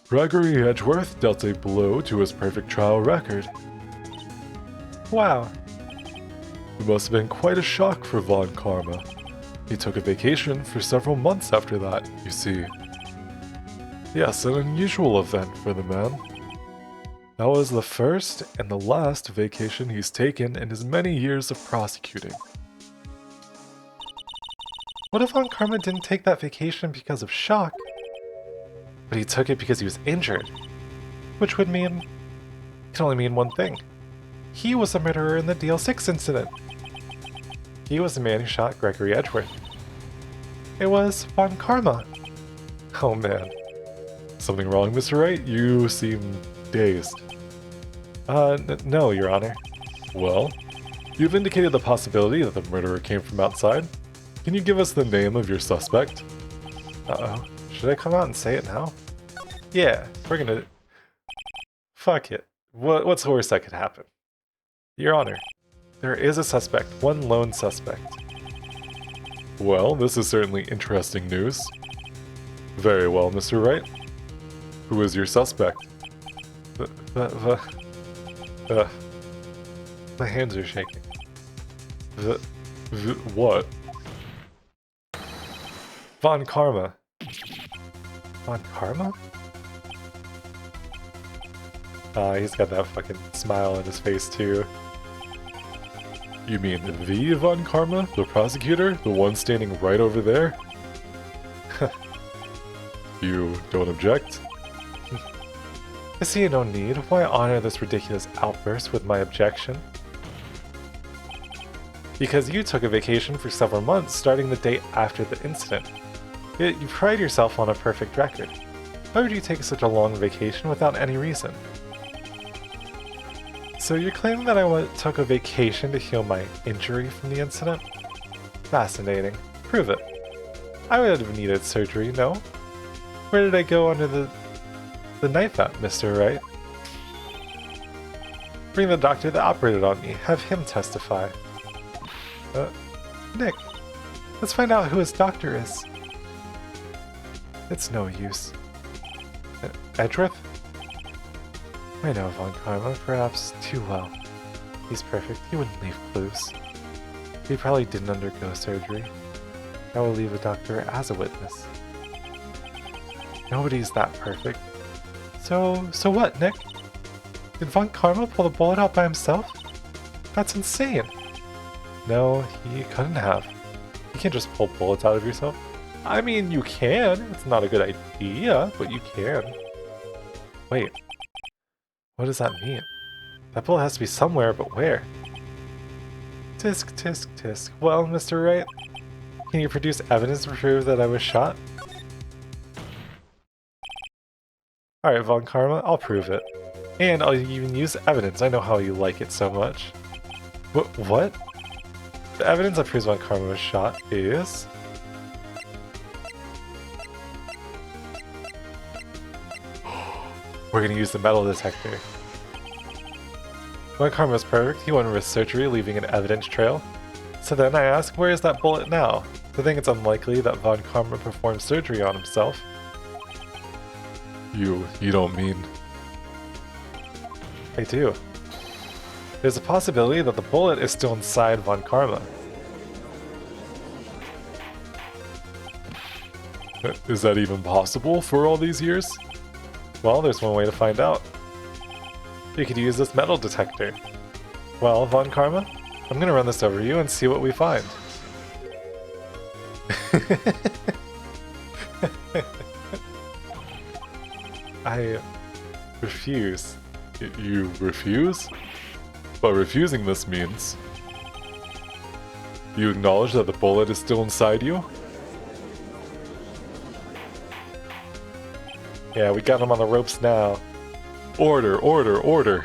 Gregory Edgeworth dealt a blow to his perfect trial record. Wow. It must have been quite a shock for Von Karma. He took a vacation for several months after that, you see. Yes, an unusual event for the man. That was the first and the last vacation he's taken in his many years of prosecuting. What if Von Karma didn't take that vacation because of shock, but he took it because he was injured? Which would mean... can only mean one thing. He was the murderer in the DL6 incident. He was the man who shot Gregory Edgeworth. It was Von Karma. Oh man. Something wrong, Mr. Wright? You seem dazed. No, Your Honor. Well, you've indicated the possibility that the murderer came from outside. Can you give us the name of your suspect? Uh-oh. Should I come out and say it now? Yeah, we're gonna... Fuck it. What's the worst that could happen? Your Honor, there is a suspect, one lone suspect. Well, this is certainly interesting news. Very well, Mr. Wright. Who is your suspect? My hands are shaking. What? Von Karma. Von Karma? He's got that fucking smile on his face too. You mean the Von Karma? The prosecutor? The one standing right over there? You don't object? I see no need. Why honor this ridiculous outburst with my objection? Because you took a vacation for several months, starting the day after the incident. Yet you pride yourself on a perfect record. Why would you take such a long vacation without any reason? So you're claiming that I took a vacation to heal my injury from the incident? Fascinating. Prove it. I would have needed surgery, no? Where did I go under the knife at, Mr. Wright? Bring the doctor that operated on me. Have him testify. Nick, let's find out who his doctor is. It's no use. Edgeworth? I know Von Karma, perhaps too well. He's perfect, he wouldn't leave clues. He probably didn't undergo surgery. I will leave a doctor as a witness. Nobody's that perfect. So what, Nick? Did Von Karma pull the bullet out by himself? That's insane! No, he couldn't have. You can't just pull bullets out of yourself. I mean, you can. It's not a good idea, but you can. Wait. What does that mean? That bullet has to be somewhere, but where? Tisk, tisk, tisk. Well, Mr. Wright, can you produce evidence to prove that I was shot? Alright, Von Karma, I'll prove it. And I'll even use evidence. I know how you like it so much. What? The evidence that proves Von Karma was shot is... We're gonna use the metal detector. Von Karma was perfect, he wouldn't risk surgery, leaving an evidence trail. So then I ask, where is that bullet now? I think it's unlikely that Von Karma performed surgery on himself. You don't mean... I do. There's a possibility that the bullet is still inside Von Karma. Is that even possible for all these years? Well, there's one way to find out. You could use this metal detector. Well, Von Karma, I'm gonna run this over you and see what we find. I refuse. You refuse? But refusing this means... You acknowledge that the bullet is still inside you? Yeah, we got him on the ropes now. Order, order, order!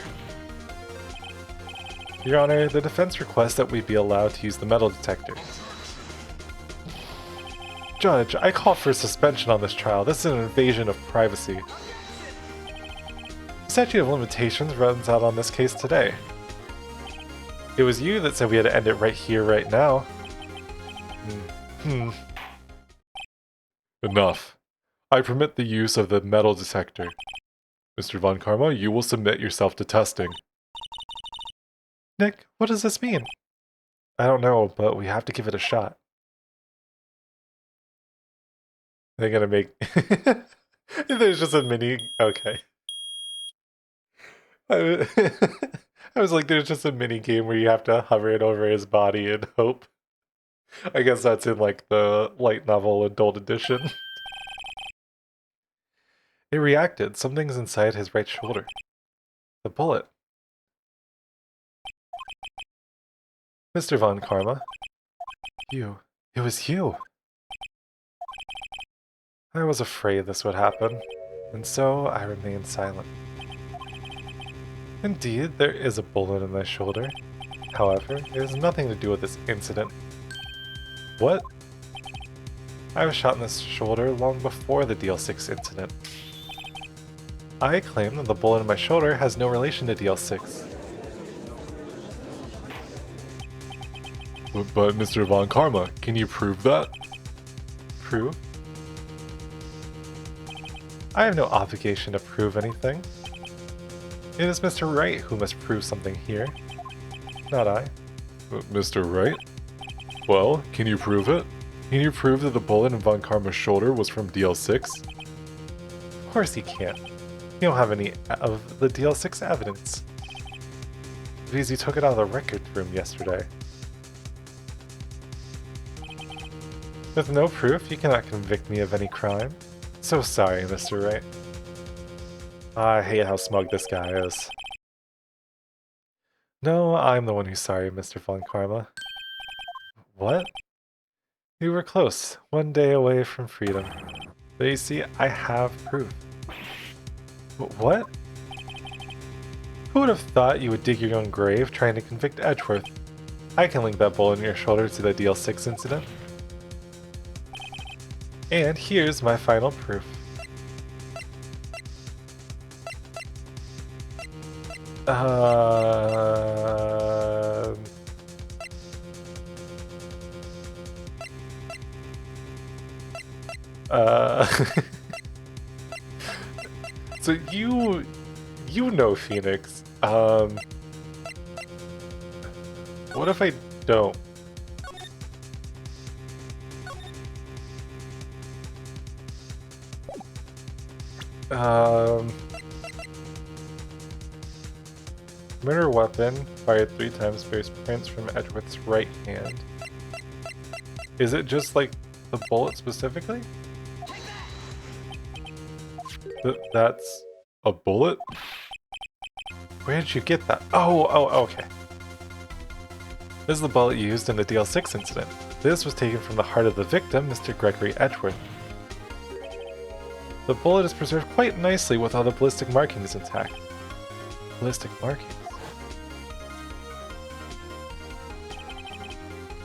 Your Honor, the defense requests that we be allowed to use the metal detector. Judge, I call for suspension on this trial. This is an invasion of privacy. The statute of limitations runs out on this case today. It was you that said we had to end it right here, right now. Enough. I permit the use of the metal detector. Mr. Von Karma, you will submit yourself to testing. Nick, what does this mean? I don't know, but we have to give it a shot. They're gonna make... There's just a mini... Okay. I was like, there's just a mini game where you have to hover it over his body and hope. I guess that's in like the light novel adult edition. It reacted. Something's inside his right shoulder. The bullet. Mr. Von Karma. You. It was you. I was afraid this would happen, and so I remained silent. Indeed, there is a bullet in my shoulder. However, it has nothing to do with this incident. What? I was shot in the shoulder long before the DL6 incident. I claim that the bullet in my shoulder has no relation to DL6. But Mr. Von Karma, can you prove that? Prove? I have no obligation to prove anything. It is Mr. Wright who must prove something here, not I. Mr. Wright? Well, can you prove it? Can you prove that the bullet in Von Karma's shoulder was from DL6? Of course he can't. You don't have any of the DL6 evidence. Because you took it out of the records room yesterday. With no proof, you cannot convict me of any crime. So sorry, Mr. Wright. I hate how smug this guy is. No, I'm the one who's sorry, Mr. Von Karma. What? We were close, one day away from freedom. But you see, I have proof. What? Who would have thought you would dig your own grave trying to convict Edgeworth? I can link that bullet in your shoulder to the DL6 incident. And here's my final proof. So you know Phoenix. What if I don't? Murder weapon fired 3 times bears prints from Edgeworth's right hand. Is it just like the bullet specifically? That's a bullet? Where did you get that? Oh, okay. This is the bullet used in the DL6 incident. This was taken from the heart of the victim, Mr. Gregory Edgeworth. The bullet is preserved quite nicely with all the ballistic markings intact. Ballistic markings?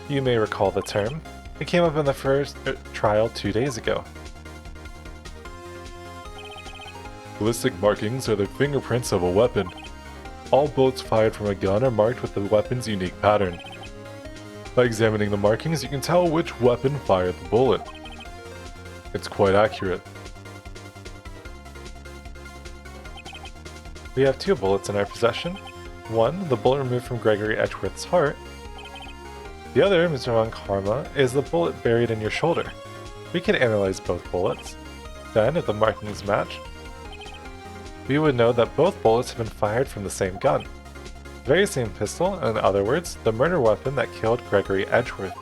You may recall the term. It came up in the first trial 2 days ago. Ballistic markings are the fingerprints of a weapon. All bullets fired from a gun are marked with the weapon's unique pattern. By examining the markings, you can tell which weapon fired the bullet. It's quite accurate. We have 2 bullets in our possession. One, the bullet removed from Gregory Edgeworth's heart. The other, Mr. Von Karma, is the bullet buried in your shoulder. We can analyze both bullets. Then, if the markings match, we would know that both bullets have been fired from the same gun. The very same pistol, in other words, the murder weapon that killed Gregory Edgeworth.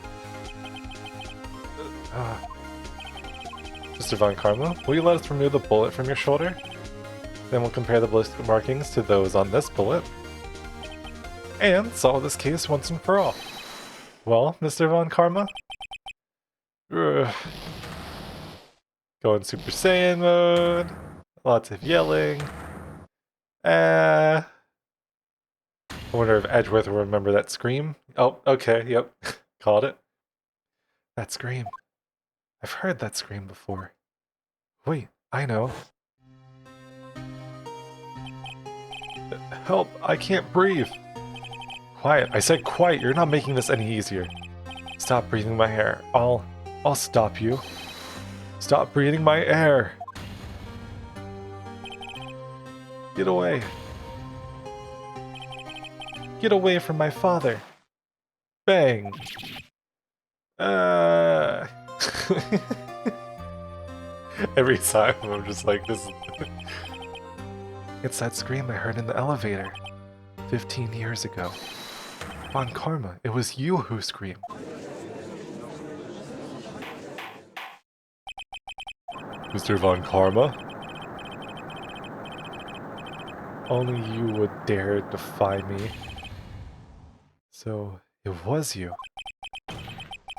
Mr. Von Karma, will you let us remove the bullet from your shoulder? Then we'll compare the ballistic markings to those on this bullet. And solve this case once and for all. Well, Mr. Von Karma? Going Super Saiyan mode. Lots of yelling. I wonder if Edgeworth will remember that scream. Oh, okay, yep. Called it. That scream. I've heard that scream before. Wait, I know. Help, I can't breathe. Quiet, I said quiet, you're not making this any easier. Stop breathing my air. I'll stop you. Stop breathing my air. Get away. Get away from my father. Bang. Every time I'm just like, this is... It's that scream I heard in the elevator 15 years ago. Von Karma, it was you who screamed. Mr. Von Karma? Only you would dare defy me. So, it was you.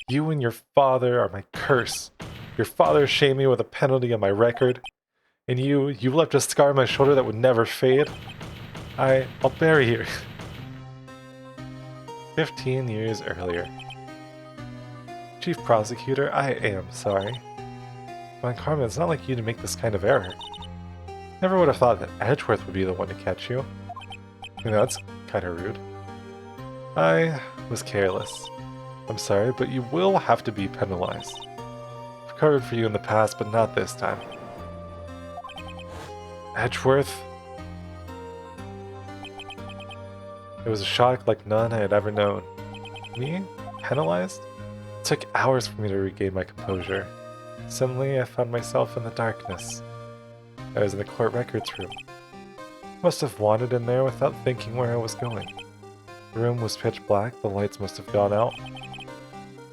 You and your father are my curse. Your father shamed me with a penalty on my record. And you left a scar on my shoulder that would never fade. I'll bury you. 15 years earlier. Chief Prosecutor, I am sorry. Von Karma, it's not like you to make this kind of error. Never would have thought that Edgeworth would be the one to catch you. You know, that's kind of rude. I was careless. I'm sorry, but you will have to be penalized. I've covered for you in the past, but not this time. Edgeworth? It was a shock like none I had ever known. Me? Penalized? It took hours for me to regain my composure. Suddenly, I found myself in the darkness. I was in the court records room. Must have wandered in there without thinking where I was going. The room was pitch black, the lights must have gone out.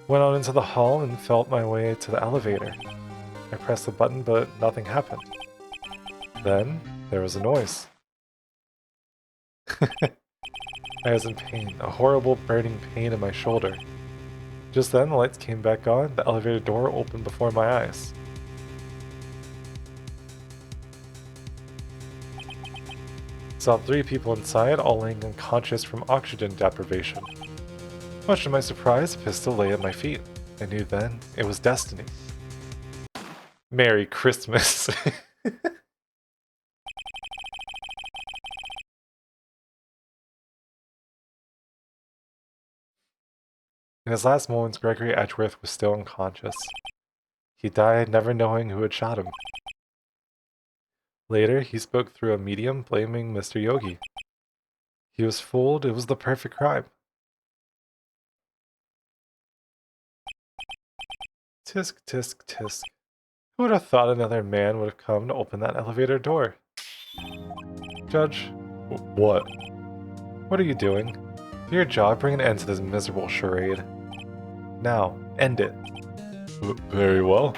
Went out into the hall and felt my way to the elevator. I pressed the button, but nothing happened. Then, there was a noise. I was in pain, a horrible burning pain in my shoulder. Just then, the lights came back on, the elevator door opened before my eyes. Saw 3 people inside, all laying unconscious from oxygen deprivation. Much to my surprise, a pistol lay at my feet. I knew then it was destiny. Merry Christmas. In his last moments, Gregory Edgeworth was still unconscious. He died never knowing who had shot him. Later, he spoke through a medium blaming Mr. Yogi. He was fooled, it was the perfect crime. Tisk, tisk, tisk. Who would have thought another man would have come to open that elevator door? Judge? What? What are you doing? Do your job, bring an end to this miserable charade. Now, end it. Very well.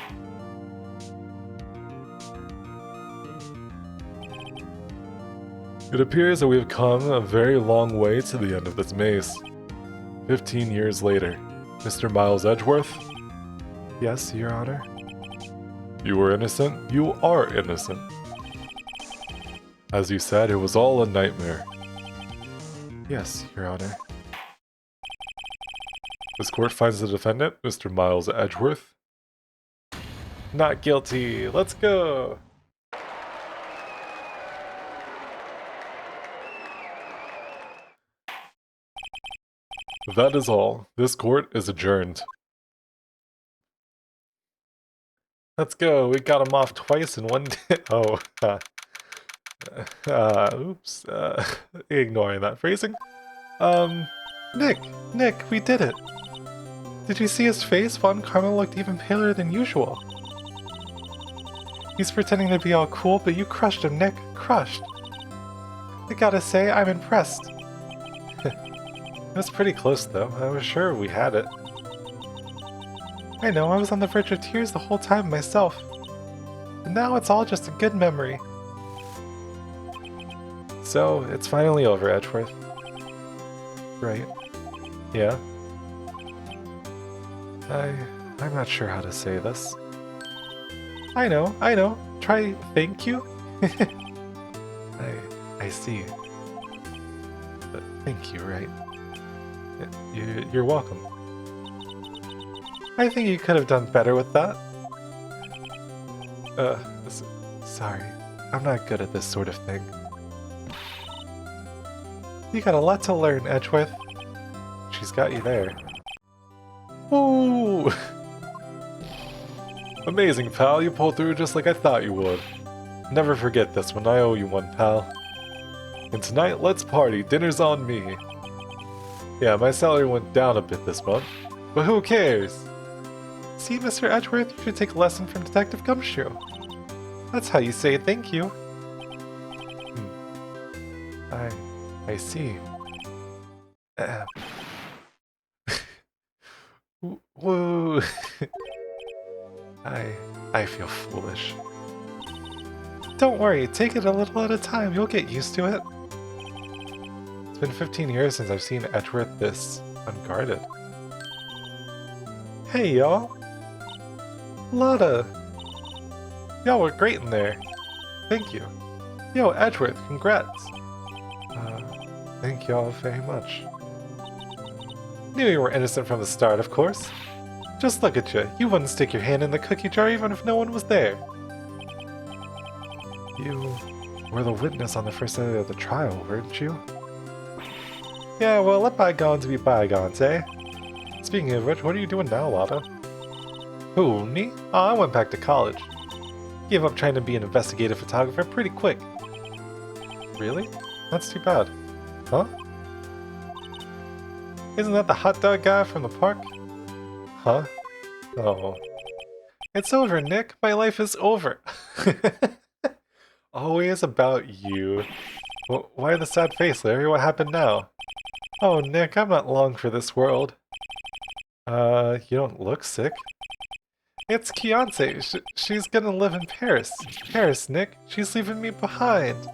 It appears that we have come a very long way to the end of this maze. 15 years later. Mr. Miles Edgeworth? Yes, Your Honor. You were innocent? You are innocent. As you said, it was all a nightmare. Yes, Your Honor. This court finds the defendant, Mr. Miles Edgeworth. Not guilty. Let's go! That is all. This court is adjourned. Let's go. We got him off twice in one day. Oh, oops. Ignoring that phrasing. Nick, we did it. Did you see his face? Von Karma looked even paler than usual. He's pretending to be all cool, but you crushed him, Nick. Crushed. I gotta say, I'm impressed. It was pretty close, though. I was sure we had it. I know, I was on the verge of tears the whole time myself. But now it's all just a good memory. So, it's finally over, Edgeworth. Right. Yeah. I'm not sure how to say this. I know. Try thank you? I see. But thank you, right? You're welcome. I think you could have done better with that. Sorry. I'm not good at this sort of thing. You got a lot to learn, Edgeworth. She's got you there. Ooh! Amazing, pal. You pulled through just like I thought you would. Never forget this one. I owe you one, pal. And tonight, let's party. Dinner's on me. Yeah, my salary went down a bit this month. But who cares? See, Mr. Edgeworth, you should take a lesson from Detective Gumshoe. That's how you say thank you. I see. Woo! I feel foolish. Don't worry, take it a little at a time, you'll get used to it. It's been 15 years since I've seen Edgeworth this unguarded. Hey, y'all. Lotta. Y'all were great in there. Thank you. Yo, Edgeworth, congrats. Thank y'all very much. Knew you were innocent from the start, of course. Just look at you. You wouldn't stick your hand in the cookie jar even if no one was there. You were the witness on the first day of the trial, weren't you? Yeah, well, let bygones be bygones, eh? Speaking of which, what are you doing now, Lotta? Who, me? Oh, I went back to college. Gave up trying to be an investigative photographer pretty quick. Really? That's too bad. Huh? Isn't that the hot dog guy from the park? Huh? Oh. It's over, Nick. My life is over. Always about you. Why the sad face, Larry? What happened now? Oh, Nick, I'm not long for this world. You don't look sick. It's Kiance. She's gonna live in Paris. Paris, Nick. She's leaving me behind.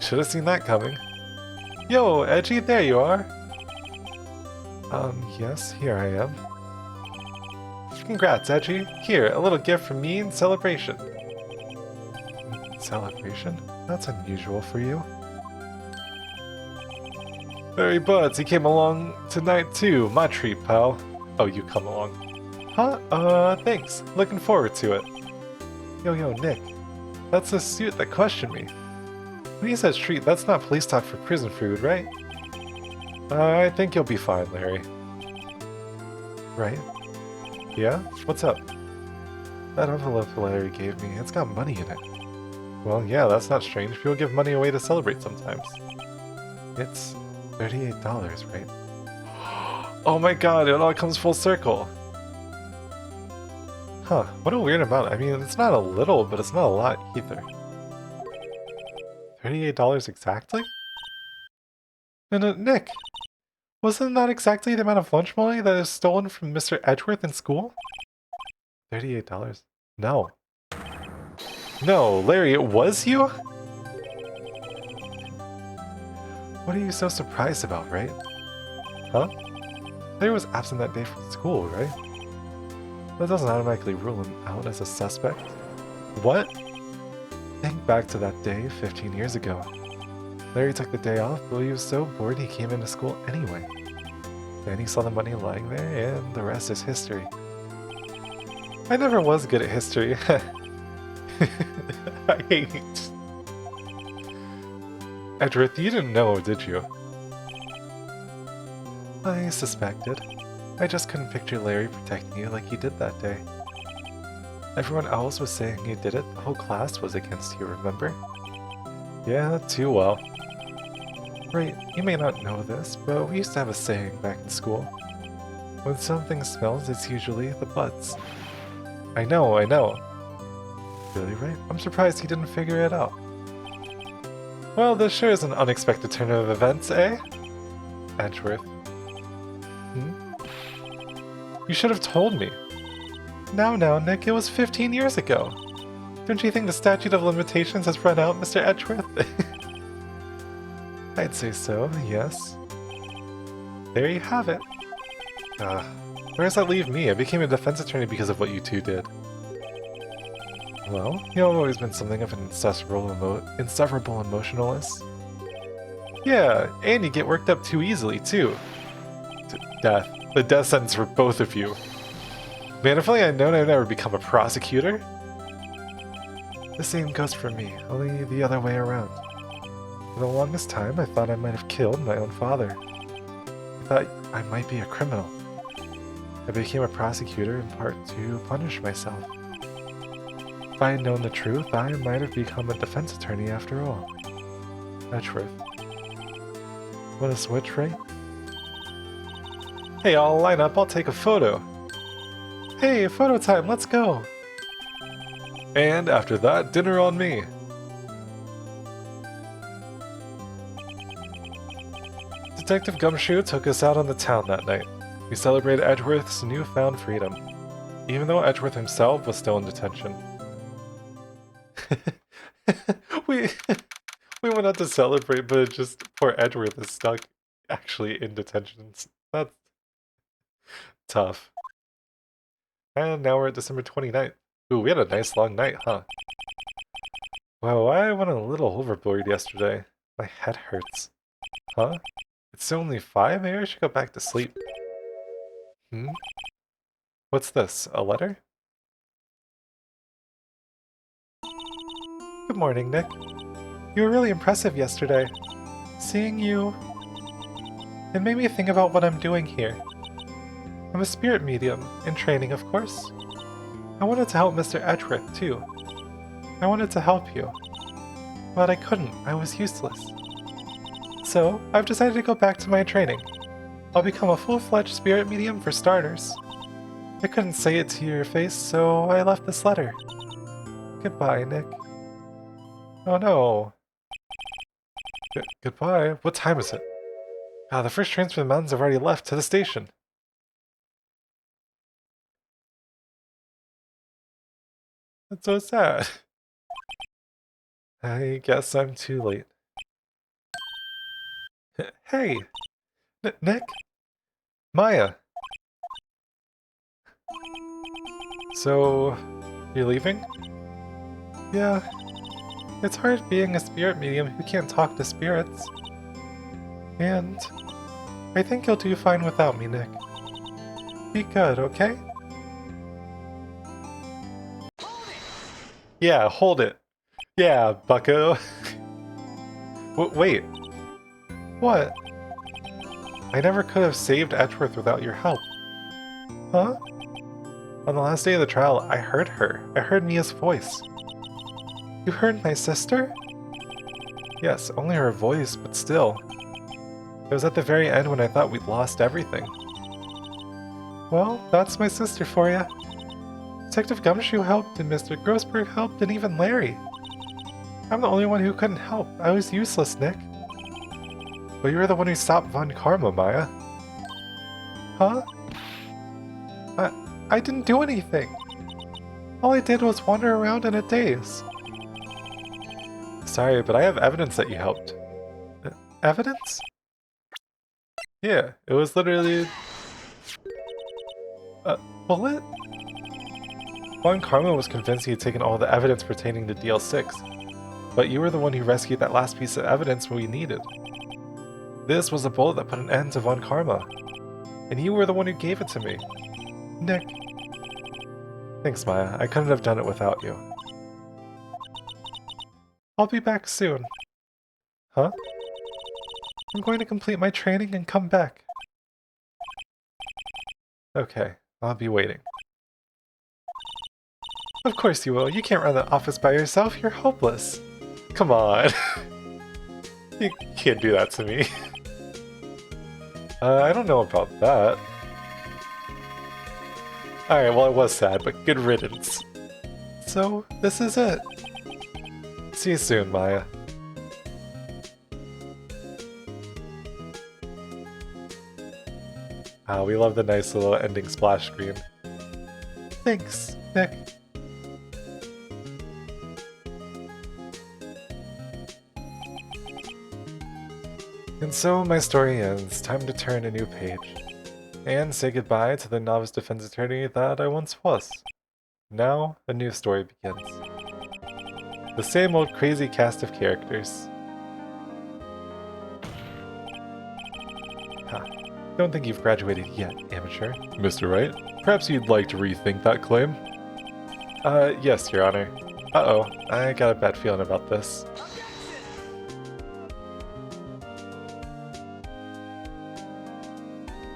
Should have seen that coming. Yo, Edgy, there you are. Yes, here I am. Congrats, Edgy. Here, a little gift from me in celebration. Celebration? That's unusual for you. Hey, Buds, he came along tonight too. My treat, pal. Oh, you come along. Huh? Thanks. Looking forward to it. Yo, Nick. That's the suit that questioned me. When he says treat, that's not police talk for prison food, right? I think you'll be fine, Larry. Right? Yeah? What's up? That envelope Larry gave me, it's got money in it. Well, yeah, that's not strange. People give money away to celebrate sometimes. It's $38, right? Oh my god, it all comes full circle! Huh, what a weird amount. I mean, it's not a little, but it's not a lot either. $38 exactly? And Nick! Wasn't that exactly the amount of lunch money that is stolen from Mr. Edgeworth in school? $38. No. No, Larry, it was you? What are you so surprised about, right? Huh? Larry was absent that day from school, right? That doesn't automatically rule him out as a suspect. What? Think back to that day 15 years ago. Larry took the day off, but he was so bored he came into school anyway. Then he saw the money lying there, and the rest is history. I never was good at history. I hate it. Edgeworth, you didn't know, did you? I suspected. I just couldn't picture Larry protecting you like he did that day. Everyone else was saying you did it, the whole class was against you, remember? Yeah, too well. Right, you may not know this, but we used to have a saying back in school. When something smells, it's usually the butts. I know. Really, right? I'm surprised he didn't figure it out. Well, this sure is an unexpected turn of events, eh? Edgeworth. You should have told me. Now, Nick, it was 15 years ago. Don't you think the statute of limitations has run out, Mr. Edgeworth? I'd say so, yes. There you have it. Where does that leave me? I became a defense attorney because of what you two did. Well, you've always been something of an insufferable emotionalist. Yeah, and you get worked up too easily, too. Death. The death sentence for both of you. Man, if only I'd known I'd never become a prosecutor. The same goes for me, only the other way around. For the longest time, I thought I might have killed my own father. I thought I might be a criminal. I became a prosecutor in part to punish myself. If I had known the truth, I might have become a defense attorney after all. Edgeworth. Want to switch, right? Hey, I'll line up, I'll take a photo. Hey, photo time, let's go! And after that, dinner on me. Detective Gumshoe took us out on the town that night. We celebrated Edgeworth's newfound freedom, even though Edgeworth himself was still in detention. we we went out to celebrate, but it just poor Edward is stuck actually in detention. That's tough. And now we're at December 29th. Ooh, we had a nice long night, huh? Wow, I went a little overboard yesterday. My head hurts. Huh? It's only 5? Maybe I should go back to sleep. Hmm? What's this? A letter? Good morning, Nick. You were really impressive yesterday. Seeing you... It made me think about what I'm doing here. I'm a spirit medium, in training of course. I wanted to help Mr. Edgeworth too. I wanted to help you. But I couldn't, I was useless. So, I've decided to go back to my training. I'll become a full-fledged spirit medium for starters. I couldn't say it to your face, so I left this letter. Goodbye, Nick. Oh no. Goodbye? What time is it? Ah, the first trains from the mountains have already left to the station. That's so sad. I guess I'm too late. Hey! Nick? Maya! So, you're leaving? Yeah. It's hard being a spirit medium who can't talk to spirits. And I think you'll do fine without me, Nick. Be good, okay? Yeah, hold it. Yeah, bucko. Wait. What? I never could have saved Edgeworth without your help. Huh? On the last day of the trial, I heard her. I heard Mia's voice. You heard my sister? Yes, only her voice, but still. It was at the very end when I thought we'd lost everything. Well, that's my sister for you. Detective Gumshoe helped, and Mr. Grossberg helped, and even Larry. I'm the only one who couldn't help. I was useless, Nick. But you were the one who stopped Von Karma, Maya. Huh? I didn't do anything. All I did was wander around in a daze. Sorry, but I have evidence that you helped. Evidence? Yeah, it was literally... a bullet? Von Karma was convinced he had taken all the evidence pertaining to DL6, but you were the one who rescued that last piece of evidence we needed. This was a bullet that put an end to Von Karma, and you were the one who gave it to me. Nick. Thanks, Maya. I couldn't have done it without you. I'll be back soon. Huh? I'm going to complete my training and come back. Okay, I'll be waiting. Of course you will. You can't run the office by yourself. You're hopeless. Come on. You can't do that to me. I don't know about that. Alright, well it was sad, but good riddance. So, this is it. See you soon, Maya. Ah, we love the nice little ending splash screen. Thanks, Nick. And so my story ends. Time to turn a new page. And say goodbye to the novice defense attorney that I once was. Now, a new story begins. The same old crazy cast of characters. Huh. Don't think you've graduated yet, amateur. Mr. Wright, perhaps you'd like to rethink that claim? Yes, Your Honor. Uh-oh, I got a bad feeling about this.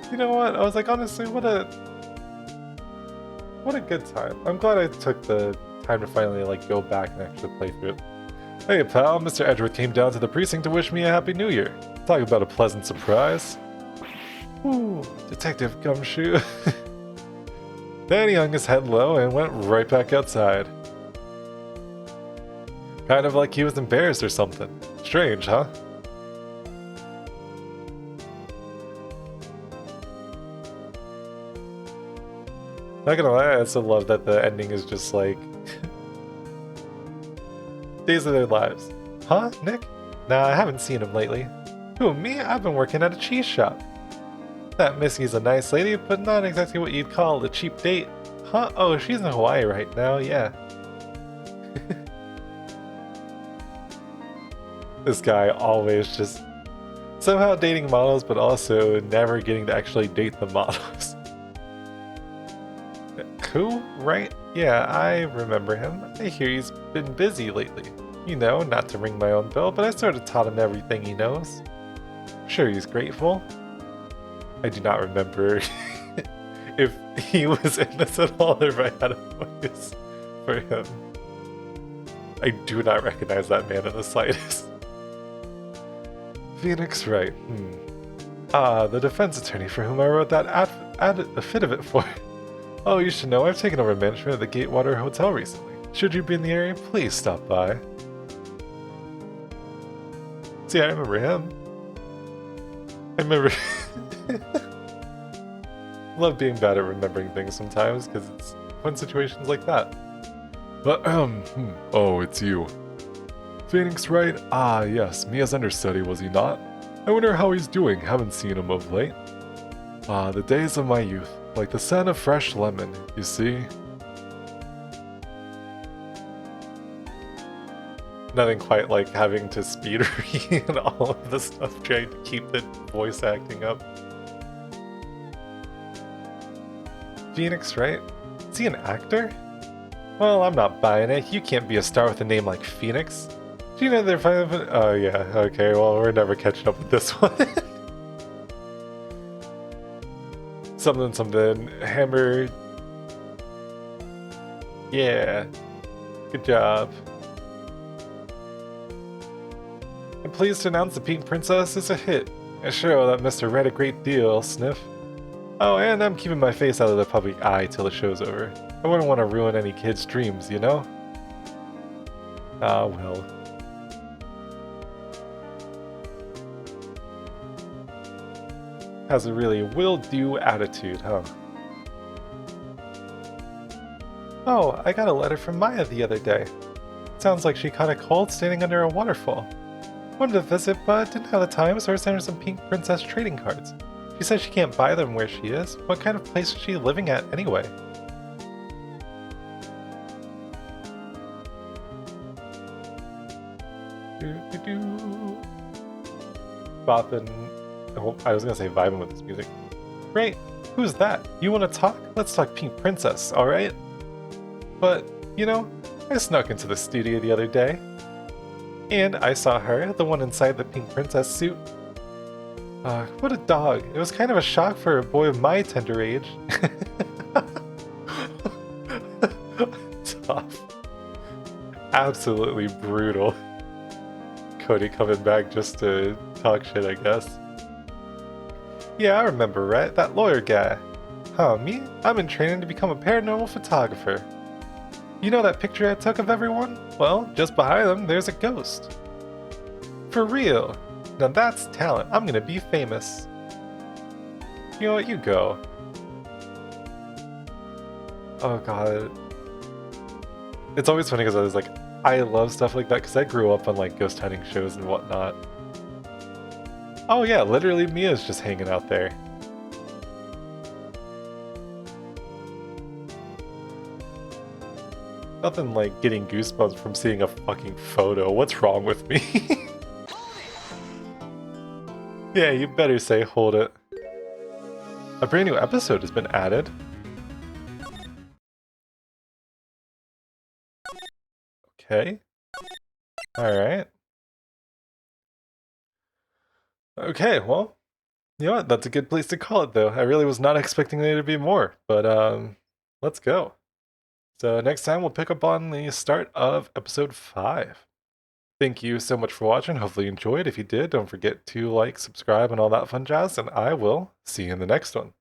You know what? I was like, honestly, what a good time. I'm glad I took the time to finally like go back and actually play through it. Hey pal, Mr. Edgeworth came down to the precinct to wish me a happy new year. Talk about a pleasant surprise. Ooh, Detective Gumshoe. Then he hung his head low and went right back outside. Kind of like he was embarrassed or something. Strange, huh? Not gonna lie, I also love that the ending is just like... Days of their lives. Huh, Nick? Nah, I haven't seen him lately. Who, me? I've been working at a cheese shop. That Missy's a nice lady, but not exactly what you'd call a cheap date. Huh? Oh, she's in Hawaii right now, yeah. This guy always just somehow dating models, but also never getting to actually date the models. Who? Right? Yeah, I remember him. I hear he's been busy lately. You know, not to ring my own bell, but I sort of taught him everything he knows. Sure, he's grateful. I do not remember if he was in this at all or if I had a voice for him. I do not recognize that man in the slightest. Phoenix Wright. Ah, the defense attorney for whom I wrote that affidavit for. Oh, you should know I've taken over management of the Gatewater Hotel recently. Should you be in the area, please stop by. See, I remember him. I remember... Love being bad at remembering things sometimes, because it's fun situations like that. But, oh, it's you. Phoenix Wright? Ah, yes, Mia's understudy, was he not? I wonder how he's doing, haven't seen him of late. Ah, the days of my youth, like the scent of fresh lemon, you see? Nothing quite like having to speed read all of the stuff, trying to keep the voice acting up. Phoenix, right? Is he an actor? Well, I'm not buying it. You can't be a star with a name like Phoenix. Do you know they're finally... Oh yeah, okay, well we're never catching up with this one. something, Hammer... Yeah. Good job. I'm pleased to announce The Pink Princess is a hit. A show that missed her read a great deal, sniff. Oh, and I'm keeping my face out of the public eye till the show's over. I wouldn't want to ruin any kid's dreams, you know? Ah, well. Has a really will-do attitude, huh? Oh, I got a letter from Maya the other day. Sounds like she caught a cold standing under a waterfall. Wanted to visit, but didn't have the time, so I sent her some Pink Princess trading cards. She says she can't buy them where she is. What kind of place is she living at anyway? Boppin'. Oh, I was gonna say vibing with this music. Great. Who's that? You wanna talk? Let's talk Pink Princess, alright? But, you know, I snuck into the studio the other day. And I saw her, the one inside the Pink Princess suit. What a dog. It was kind of a shock for a boy of my tender age. Tough. Absolutely brutal. Cody coming back just to talk shit, I guess. Yeah, I remember, right? That lawyer guy. Huh, me? I'm in training to become a paranormal photographer. You know that picture I took of everyone? Well, just behind them, there's a ghost. For real. Now that's talent. I'm gonna be famous. You know what? You go. Oh god. It's always funny because I was like, I love stuff like that because I grew up on like ghost hunting shows and whatnot. Oh yeah, literally Mia's just hanging out there. Nothing like getting goosebumps from seeing a fucking photo. What's wrong with me? Yeah, you better say hold it. A brand new episode has been added. Okay. Alright. Okay, well, you know what? That's a good place to call it, though. I really was not expecting there to be more, but let's go. So next time we'll pick up on the start of episode 5. Thank you so much for watching. Hopefully you enjoyed. If you did, don't forget to like, subscribe, and all that fun jazz, and I will see you in the next one.